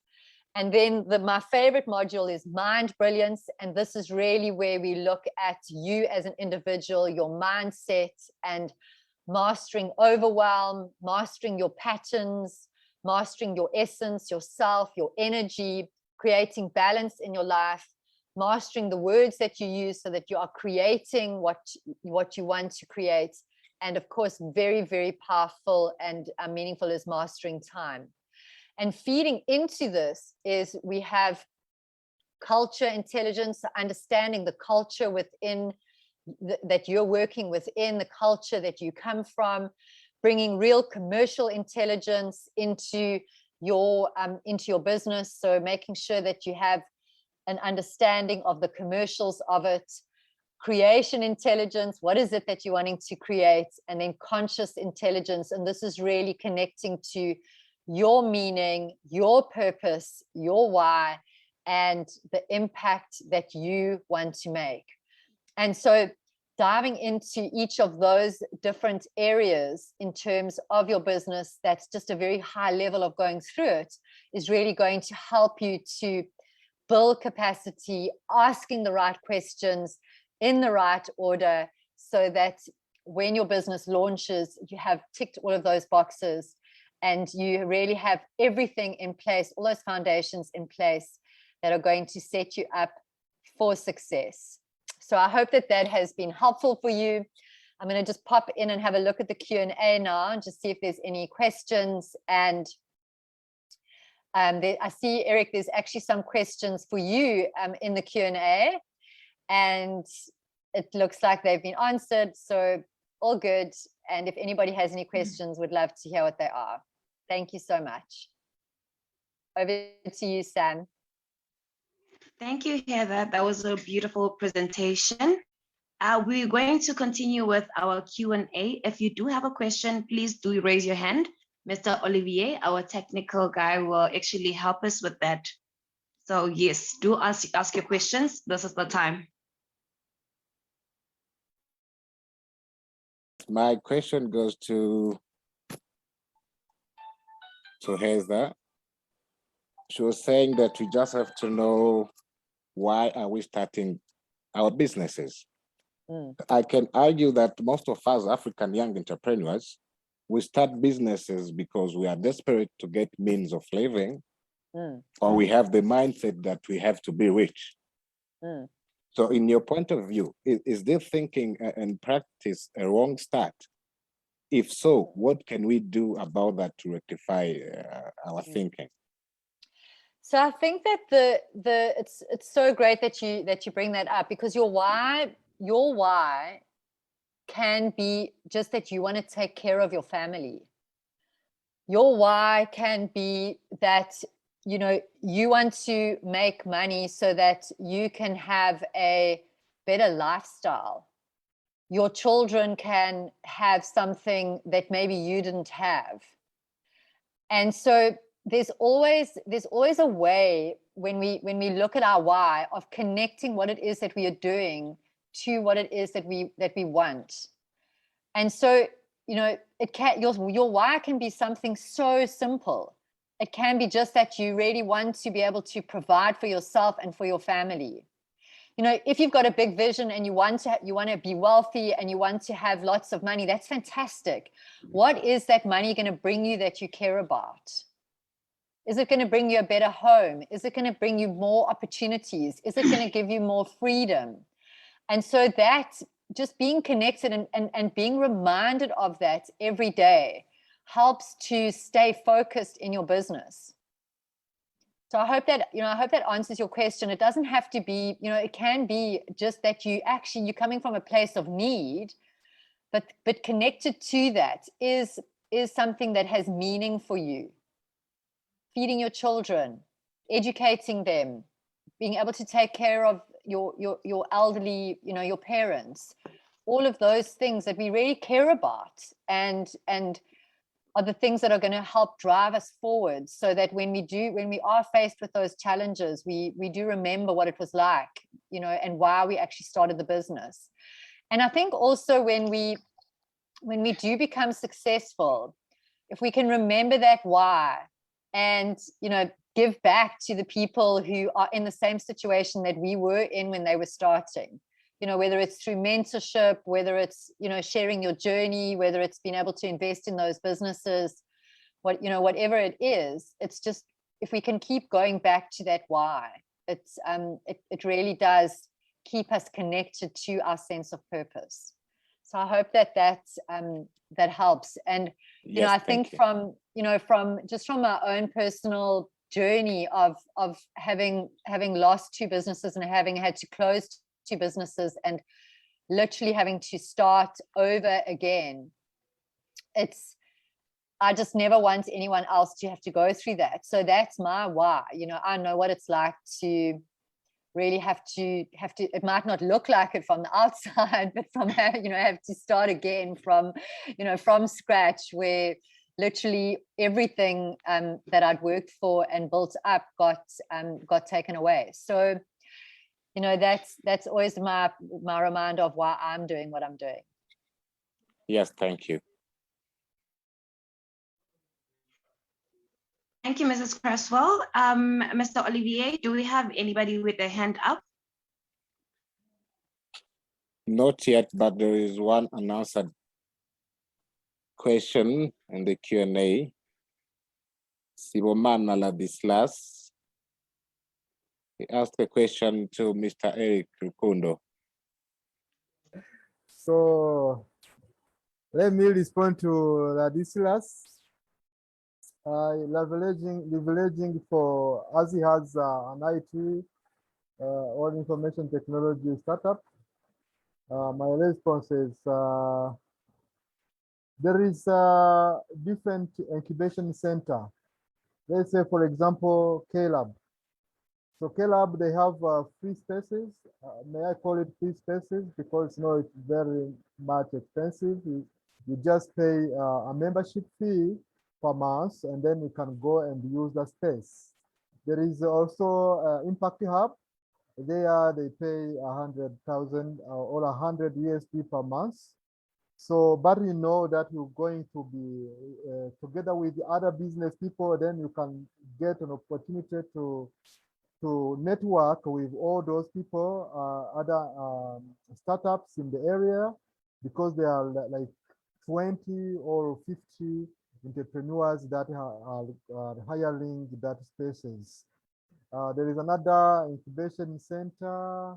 And then my favorite module is Mind Brilliance. And this is really where we look at you as an individual, your mindset, and mastering overwhelm, mastering your patterns, mastering your essence, yourself, your energy, creating balance in your life, mastering the words that you use so that you are creating what you want to create. And of course, very, very powerful and meaningful is mastering time. And feeding into this is we have culture intelligence, understanding the culture within that you're working within, the culture that you come from, bringing real commercial intelligence into your business. So making sure that you have an understanding of the commercials of it, creation intelligence, what is it that you're wanting to create, and then conscious intelligence. And this is really connecting to your meaning, your purpose, your why, and the impact that you want to make. And so diving into each of those different areas in terms of your business, that's just a very high level of going through it, is really going to help you to build capacity, asking the right questions in the right order, so that when your business launches, you have ticked all of those boxes and you really have everything in place, all those foundations in place that are going to set you up for success. So I hope that that has been helpful for you. I'm going to just pop in and have a look at the Q&A now and just see if there's any questions. And I see, Eric, there's actually some questions for you in the Q&A, and it looks like they've been answered. So all good. And if anybody has any questions, would love to hear what they are. Thank you so much. Over to you, Sam. Thank you, Heather. That was a beautiful presentation. We're going to continue with our Q&A. If you do have a question, please do raise your hand. Mr. Olivier, our technical guy, will actually help us with that. So yes, do ask your questions. This is the time. My question goes to Heather. She was saying that we just have to know, why are we starting our businesses? I can argue that most of us African young entrepreneurs, we start businesses because we are desperate to get means of living, or we have the mindset that we have to be rich. So in your point of view, is this thinking and practice a wrong start? If so, what can we do about that to rectify our thinking? So I think that it's so great that you bring that up, because your why can be just that you want to take care of your family. Your why can be that, you know, you want to make money so that you can have a better lifestyle. Your children can have something that maybe you didn't have. And so there's always a way, when we look at our why, of connecting what it is that we are doing to what it is that we want. And so, you know, your why can be something so simple. It can be just that you really want to be able to provide for yourself and for your family. You know, if you've got a big vision and you want to be wealthy and you want to have lots of money, that's fantastic. What is that money going to bring you that you care about? Is it going to bring you a better home? Is it going to bring you more opportunities? Is it going to give you more freedom? And so that, just being connected and being reminded of that every day helps to stay focused in your business. So I hope that answers your question. It doesn't have to be, you know, it can be just that you're coming from a place of need, but connected to that is something that has meaning for you. Feeding your children, educating them, being able to take care of your elderly, your parents, all of those things that we really care about, and are the things that are going to help drive us forward, so that when we are faced with those challenges, we do remember what it was like, and why we actually started the business. And I think also when we do become successful, if we can remember that why, and give back to the people who are in the same situation that we were in when they were starting, whether it's through mentorship, whether it's sharing your journey, whether it's being able to invest in those businesses, whatever it is, it's just, if we can keep going back to that why, it really does keep us connected to our sense of purpose. So I hope that helps. And Yes, I think you. from my own personal journey of having lost 2 businesses and having had to close 2 businesses and literally having to start over again, I just never want anyone else to have to go through that. So that's my why. I know what it's like to really have to, it might not look like it from the outside, but from have to start again from scratch, where literally everything that I'd worked for and built up got taken away. So that's always my reminder of why I'm doing what I'm doing. Yes, thank you. Thank you, Mrs. Cresswell. Mr. Olivier, do we have anybody with their hand up? Not yet, but there is one unanswered question in the Q&A. Sibomana Ladislas. He asked a question to Mr. Eric Rukundo. So let me respond to Ladislas. Leveraging for, as he has an IT or information technology startup, my response is there is a different incubation center. Let's say, for example, K-Lab. So K-Lab, they have free spaces. May I call it free spaces? Because it's very much expensive. You just pay a membership fee per month, and then you can go and use the space. There is also Impact Hub. There they pay 100,000 or 100 USD per month. So, but you know that you're going to be together with other business people, then you can get an opportunity to network with all those people, other startups in the area, because there are like 20 or 50 entrepreneurs that are hiring that spaces. There is another incubation center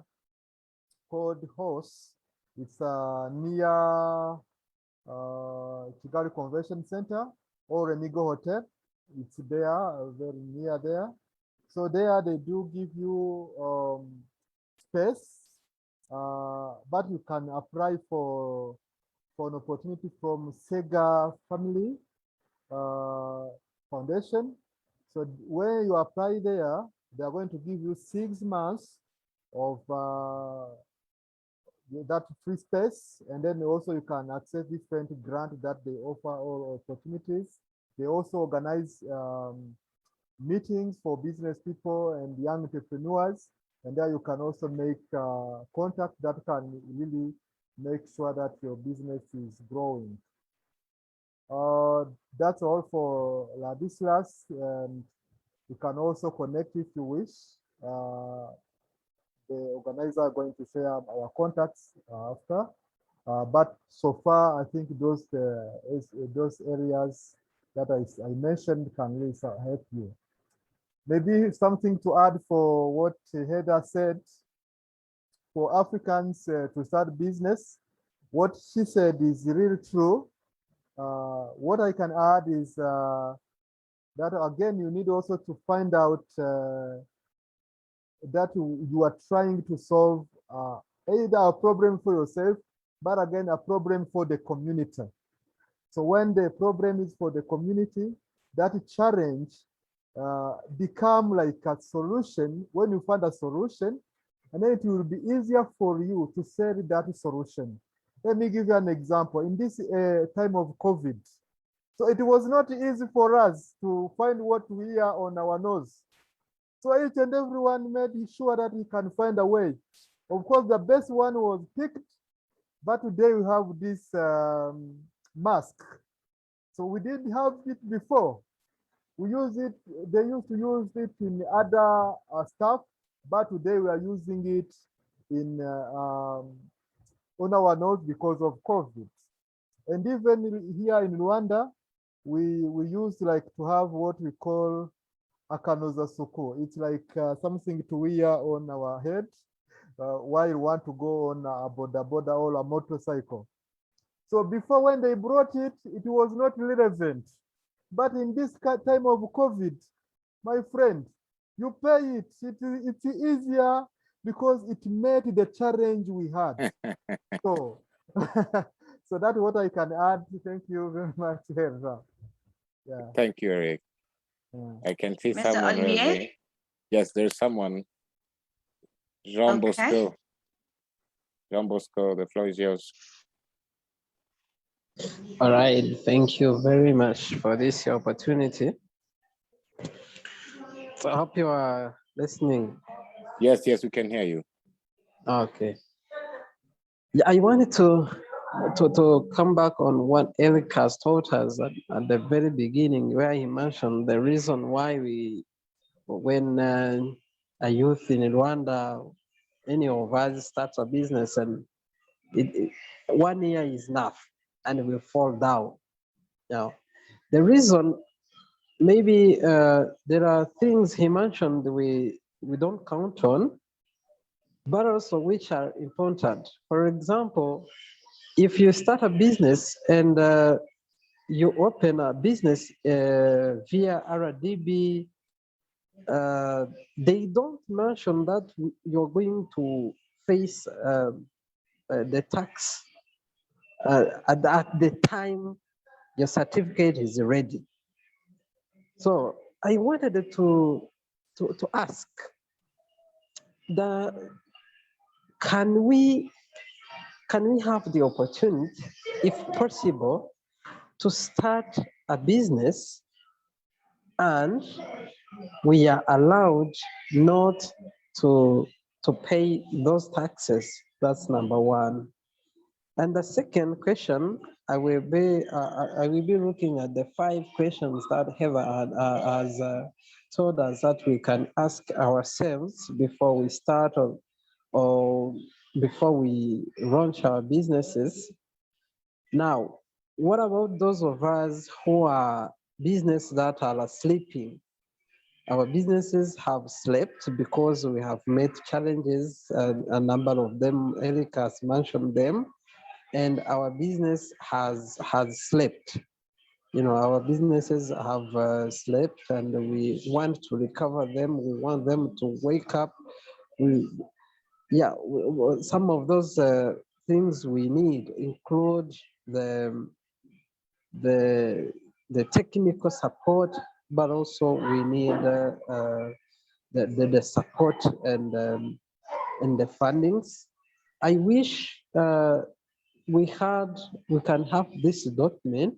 called HOSE. It's near Kigali Convention Center or Remigo Hotel. It's there, very near there. So there they do give you space, but you can apply for an opportunity from Sega Family Foundation. So when you apply there, they are going to give you 6 months of that free space, and then also you can access different grants that they offer or opportunities. They also organize meetings for business people and young entrepreneurs, and there you can also make contact that can really make sure that your business is growing. That's all for Ladislas, and you can also connect if you wish. The organizer are going to share our contacts after, but so far I think those areas that I mentioned can really help you. Maybe something to add for what Heather said. For Africans to start business, what she said is really true. What I can add is that again, you need also to find out that you are trying to solve either a problem for yourself, but again, a problem for the community. So when the problem is for the community, that challenge become like a solution. When you find a solution, and then it will be easier for you to sell that solution. Let me give you an example. In this time of COVID, so it was not easy for us to find what we are on our nose. So each and everyone made sure that he can find a way. Of course, the best one was picked, but today we have this mask. So we didn't have it before. We use it, they used to use it in other stuff, but today we are using it in on our nose because of COVID. And even here in Rwanda, we used like to have what we call akanoza suku. It's like something to wear on our head while you want to go on a boda or a motorcycle. So before, when they brought it, it was not relevant. But in this time of COVID, my friend, you pay it. It's easier because it made the challenge we had. So, so that's what I can add. Thank you very much, Herza. Yeah. Thank you, Eric. Yeah. I can see Mr. someone Olivier? raising. Yes, there's someone. Jean Okay. Bosco. Jean Bosco, the floor is yours. All right, thank you very much for this opportunity. So I hope you are listening. Yes, we can hear you. Okay. Yeah, I wanted to come back on what Eric has taught us at the very beginning, where he mentioned the reason why when a youth in Rwanda, any of us starts a business and 1 year is enough and we fall down. Now, the reason, maybe there are things he mentioned we don't count on, but also which are important. For example, if you start a business and you open a business via RDB, they don't mention that you're going to face the tax at the time your certificate is ready. So I wanted to ask, can we have the opportunity, if possible, to start a business and we are allowed not to pay those taxes? That's number one. And the second question, I will be looking at the 5 questions that Heather has told us that we can ask ourselves before we start or before we launch our businesses. Now, what about those of us who are businesses that are sleeping? Our businesses have slept because we have met challenges, a number of them, Eric has mentioned them, and our business has slept. You know, our businesses have slept and we want to recover them. We want them to wake up. Some of those things we need include the technical support, but also we need the support and the fundings. I wish we can have this document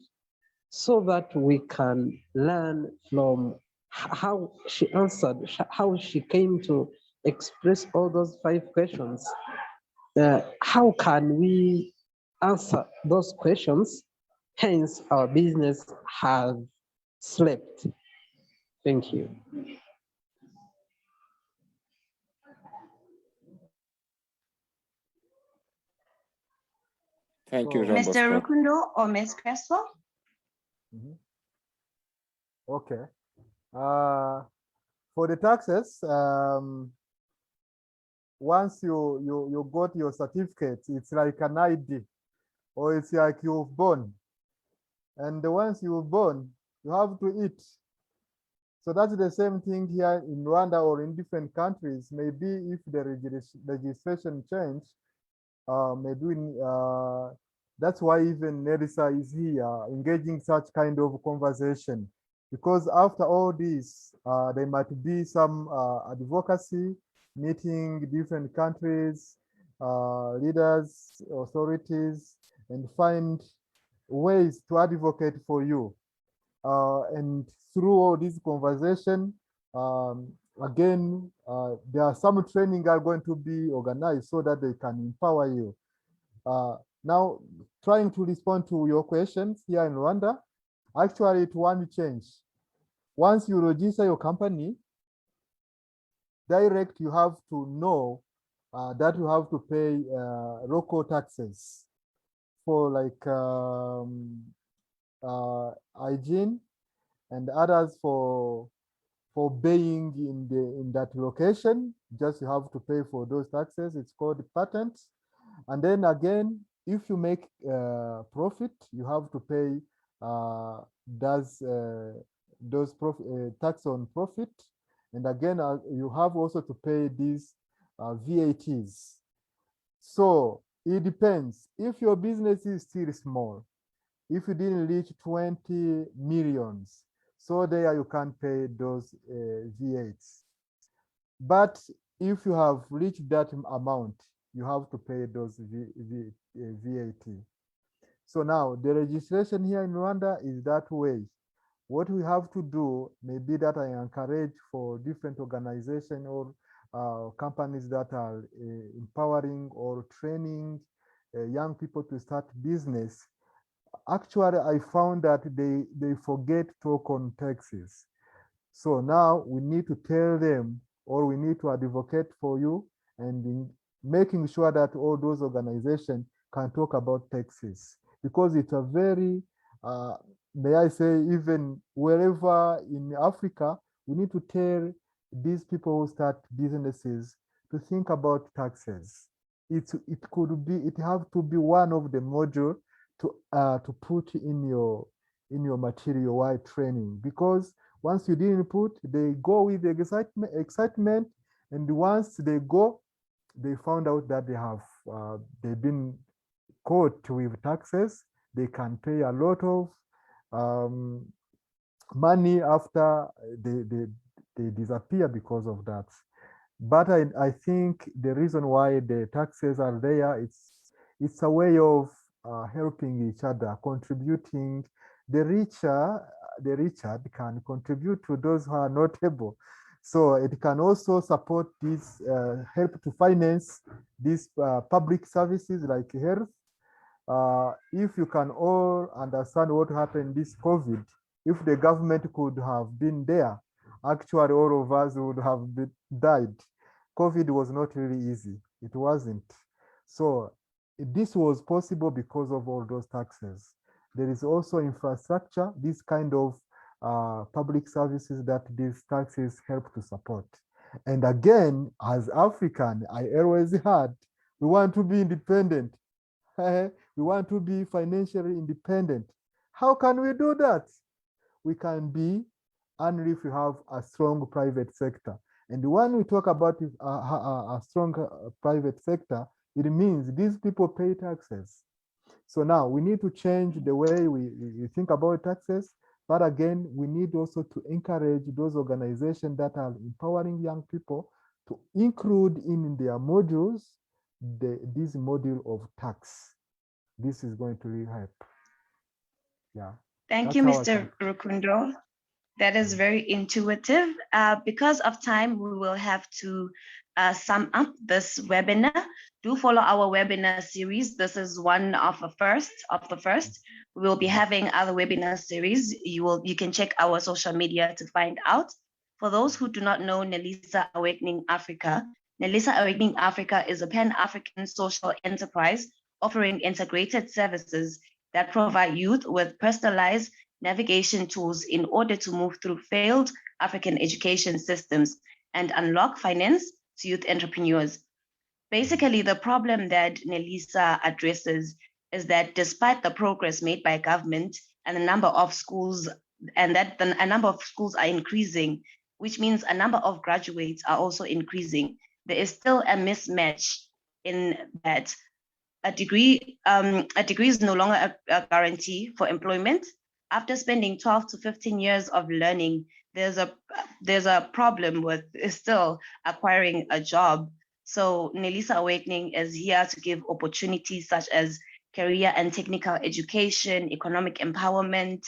so that we can learn from how she answered, how she came to express all those 5 questions. How can we answer those questions? Hence, our business has slept. Thank you. Thank you, Jean Mr. Bosco. Rukundo or Ms. Creswell? Okay. For the taxes, once you got your certificate, it's like an ID, or it's like you've born. And once you've born, you have to eat. So that's the same thing here in Rwanda or in different countries. Maybe if the legislation change, maybe that's why even Nerissa is here engaging such kind of conversation. Because after all this, there might be some advocacy, meeting different countries, leaders, authorities, and find ways to advocate for you. And through all this conversation, again, there are some training are going to be organized so that they can empower you. Now, trying to respond to your questions here in Rwanda, actually it won't change. Once you register your company, direct you have to know that you have to pay local taxes for like hygiene and others for being in that location. Just you have to pay for those taxes. It's called patents. And then again, if you make profit, you have to pay those tax on profit. And again, you have also to pay these VATs. So it depends. If your business is still small, if you didn't reach 20 millions, so there you can pay those VATs. But if you have reached that amount, you have to pay those VAT. So now the registration here in Rwanda is that way. What we have to do may be that I encourage for different organizations or companies that are empowering or training young people to start business. Actually, I found that they forget talk on taxes. So now we need to tell them, or we need to advocate for you, and making sure that all those organizations can talk about taxes, because it's a very, may I say, even wherever in Africa, we need to tell these people who start businesses to think about taxes. It have to be one of the module to put in your material while training, because once you didn't put, they go with excitement, and once they go, they found out that they've been caught with taxes. They can pay a lot of money after they disappear because of that. But I think the reason why the taxes are there, it's a way of helping each other, contributing. The richer can contribute to those who are not able. So it can also support this, help to finance these public services like health. If you can all understand what happened this COVID, if the government could have been there, actually all of us would have died. COVID was not really easy. It wasn't. So this was possible because of all those taxes. There is also infrastructure, this kind of public services that these taxes help to support. And again, as African, I always had, we want to be independent. We want to be financially independent. How can we do that? We can be only if we have a strong private sector. And when we talk about a strong private sector, it means these people pay taxes. So now we need to change the way we think about taxes. But again, we need also to encourage those organizations that are empowering young people to include in their modules this module of tax. This is going to really help. Yeah. Thank you, Mr. Rukundo. That is very intuitive. Because of time, we will have to sum up this webinar. Do follow our webinar series. This is one of the first. We will be having other webinar series. You can check our social media to find out. For those who do not know Nelisa Awakening Africa, Nelisa Awakening Africa is a Pan-African social enterprise offering integrated services that provide youth with personalized navigation tools in order to move through failed African education systems and unlock finance to youth entrepreneurs. Basically, the problem that Nelisa addresses is that despite the progress made by government and a number of schools, and that a number of schools are increasing, which means a number of graduates are also increasing, there is still a mismatch in that a degree is no longer a guarantee for employment. After spending 12 to 15 years of learning, there's a problem with still acquiring a job. So Nelisa Awakening is here to give opportunities such as career and technical education, economic empowerment,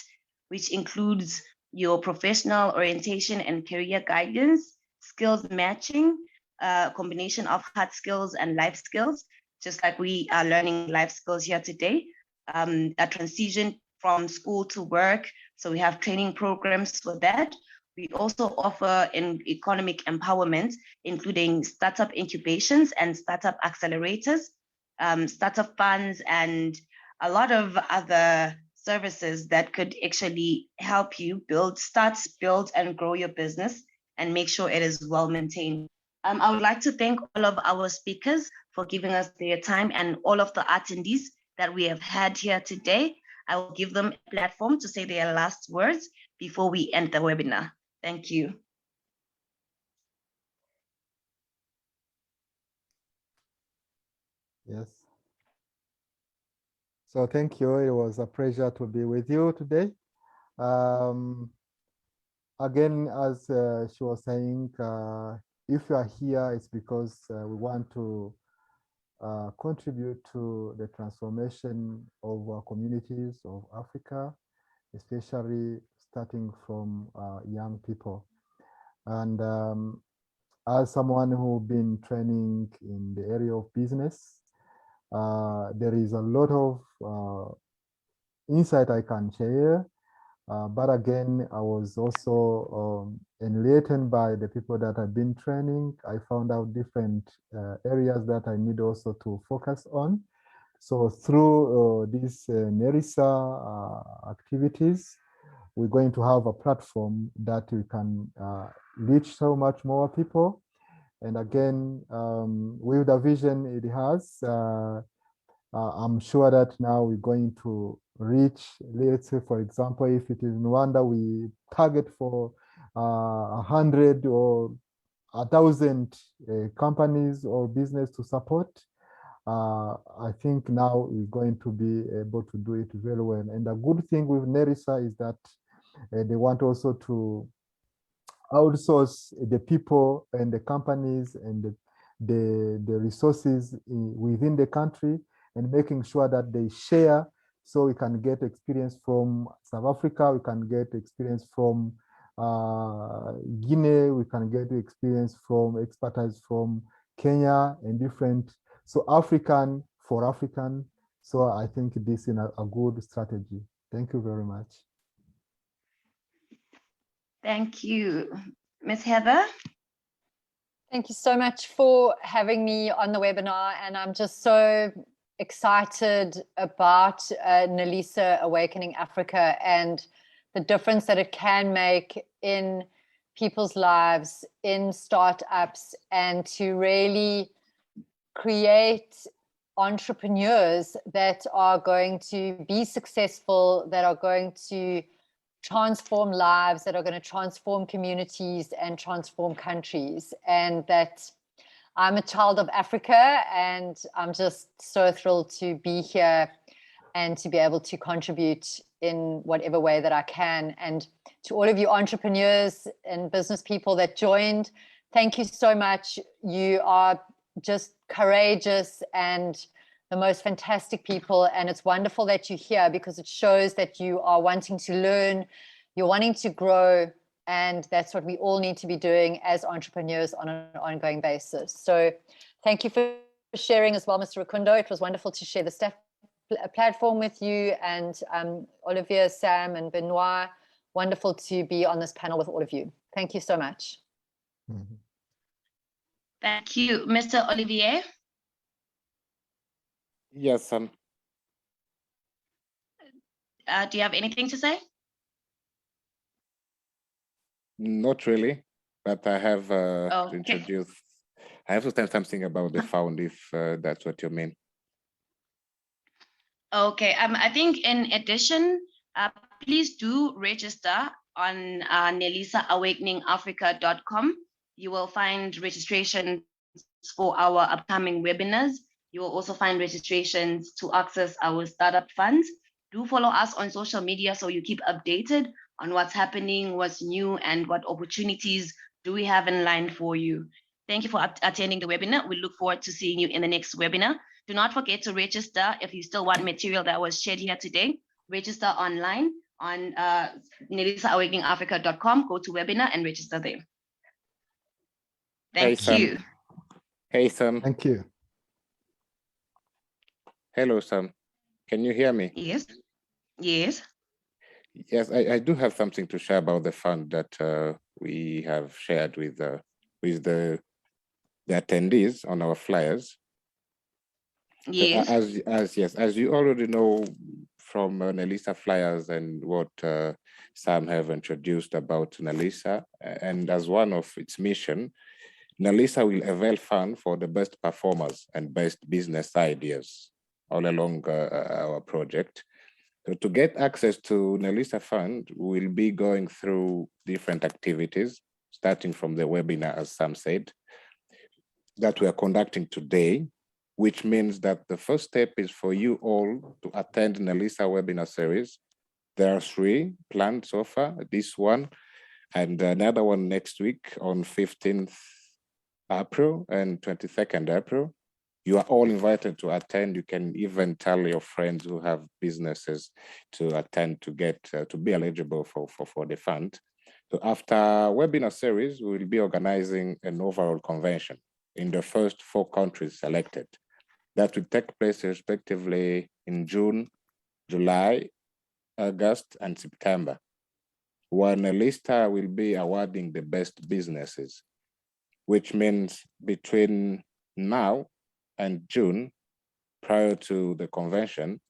which includes your professional orientation and career guidance, skills matching, a combination of hard skills and life skills, just like we are learning life skills here today, a transition from school to work. So we have training programs for that. We also offer economic empowerment, including startup incubations and startup accelerators, startup funds, and a lot of other services that could actually help you build, and grow your business and make sure it is well maintained. I would like to thank all of our speakers for giving us their time and all of the attendees that we have had here today. I will give them a platform to say their last words before we end the webinar. Thank you. Yes. So thank you. It was a pleasure to be with you today. Again, as she was saying, if you are here, it's because we want to contribute to the transformation of our communities of Africa, especially starting from young people. And as someone who's been training in the area of business, there is a lot of insight I can share. But again, I was also enlightened by the people that I've been training. I found out different areas that I need also to focus on. So through these NERISA activities, we're going to have a platform that we can reach so much more people. And again, with the vision it has, I'm sure that now we're going to reach, let's say, for example, if it is in Rwanda, we target for 100 or 1,000 companies or business to support. I think now we're going to be able to do it very well. And the good thing with NERISA is that they want also to outsource the people and the companies and the resources within the country, and making sure that they share, so we can get experience from South Africa, we can get experience from Guinea, we can get experience from expertise from Kenya and different, so African for African. So I think this is a good strategy. Thank you very much. Thank you. Ms. Heather? Thank you so much for having me on the webinar, and I'm just so excited about NELISA Awakening Africa and the difference that it can make in people's lives, in startups, and to really create entrepreneurs that are going to be successful, that are going to transform lives, that are going to transform communities and transform countries. And that I'm a child of Africa, and I'm just so thrilled to be here and to be able to contribute in whatever way that I can. And to all of you entrepreneurs and business people that joined, thank you so much. You are just courageous and the most fantastic people, and it's wonderful that you're here, because it shows that you are wanting to learn, you're wanting to grow, and that's what we all need to be doing as entrepreneurs on an ongoing basis. So thank you for sharing as well, Mr. Rukundo. It was wonderful to share the staff platform with you, and Olivier, Sam, and Benoit. Wonderful to be on this panel with all of you. Thank you so much. Mm-hmm. Thank you. Mr. Olivier? Yes, do you have anything to say? not really, but I have to Okay. introduce, I have to tell something about the fund, if that's what you mean. Okay, I think in addition, please do register on NELISAAwakeningAfrica.com. You will find registrations for our upcoming webinars. You will also find registrations to access our startup funds. Do follow us on social media so you keep updated on what's happening, what's new, and what opportunities do we have in line for you. Thank you for attending the webinar. We look forward to seeing you in the next webinar. Do not forget to register if you still want material that was shared here today. Register online on NelisaAwakeningAfrica.com. Go to webinar and register there. Thank you. Hey, Sam. Thank you. Hello, Sam. Can you hear me? Yes. Yes. Yes, I do have something to share about the fund that we have shared with the attendees on our flyers. Yes. As you already know from Nelisa flyers and what Sam have introduced about Nelisa, and as one of its mission, Nelisa will avail fund for the best performers and best business ideas all along our project. So to get access to Nelisa Fund, we'll be going through different activities, starting from the webinar, as Sam said, that we are conducting today, which means that the first step is for you all to attend Nelisa webinar series. There are 3 planned so far, this one and another one next week on 15th April and 22nd April. You are all invited to attend. You can even tell your friends who have businesses to attend to get to be eligible for the fund. So after webinar series, we will be organizing an overall convention in the first 4 countries selected. That will take place respectively in June, July, August, and September, where Nelisa will be awarding the best businesses, which means between now and June, prior to the convention,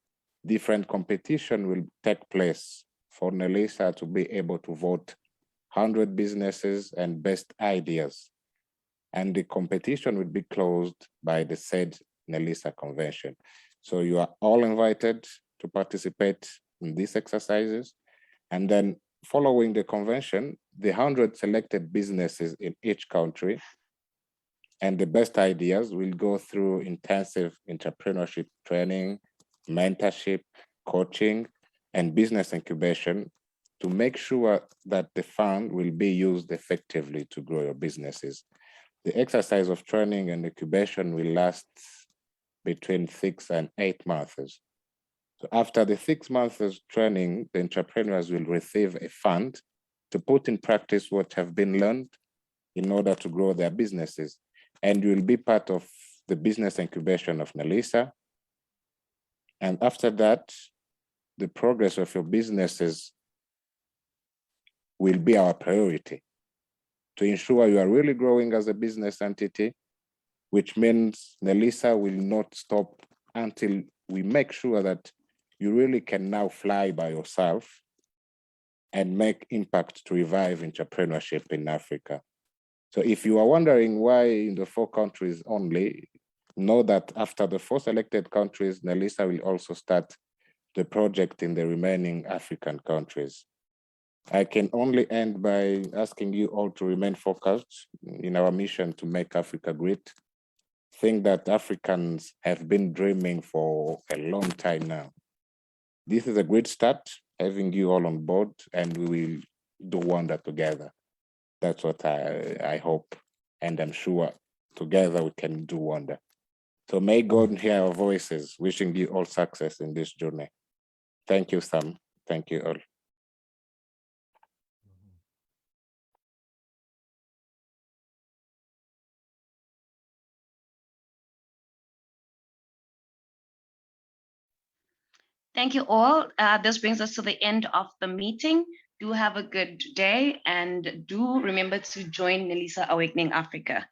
different competition will take place for Nelisa to be able to vote 100 businesses and best ideas. And the competition will be closed by the said Nelisa convention. So you are all invited to participate in these exercises. And then following the convention, the 100 selected businesses in each country and the best ideas will go through intensive entrepreneurship training, mentorship, coaching, and business incubation to make sure that the fund will be used effectively to grow your businesses. The exercise of training and incubation will last between 6 and 8 months. So after the 6 months of training, the entrepreneurs will receive a fund to put in practice what have been learned in order to grow their businesses. And you will be part of the business incubation of Nelisa. And after that, the progress of your businesses will be our priority to ensure you are really growing as a business entity, which means Nelisa will not stop until we make sure that you really can now fly by yourself and make impact to revive entrepreneurship in Africa. So if you are wondering why in the 4 countries only, know that after the 4 selected countries, Nelisa will also start the project in the remaining African countries. I can only end by asking you all to remain focused in our mission to make Africa great. Thing that Africans have been dreaming for a long time now. This is a great start, having you all on board, and we will do wonder together. That's what I hope, and I'm sure together we can do wonder. So may God hear our voices, wishing you all success in this journey. Thank you, Sam. Thank you all. Thank you all. This brings us to the end of the meeting. Do have a good day and do remember to join Nelisa Awakening Africa.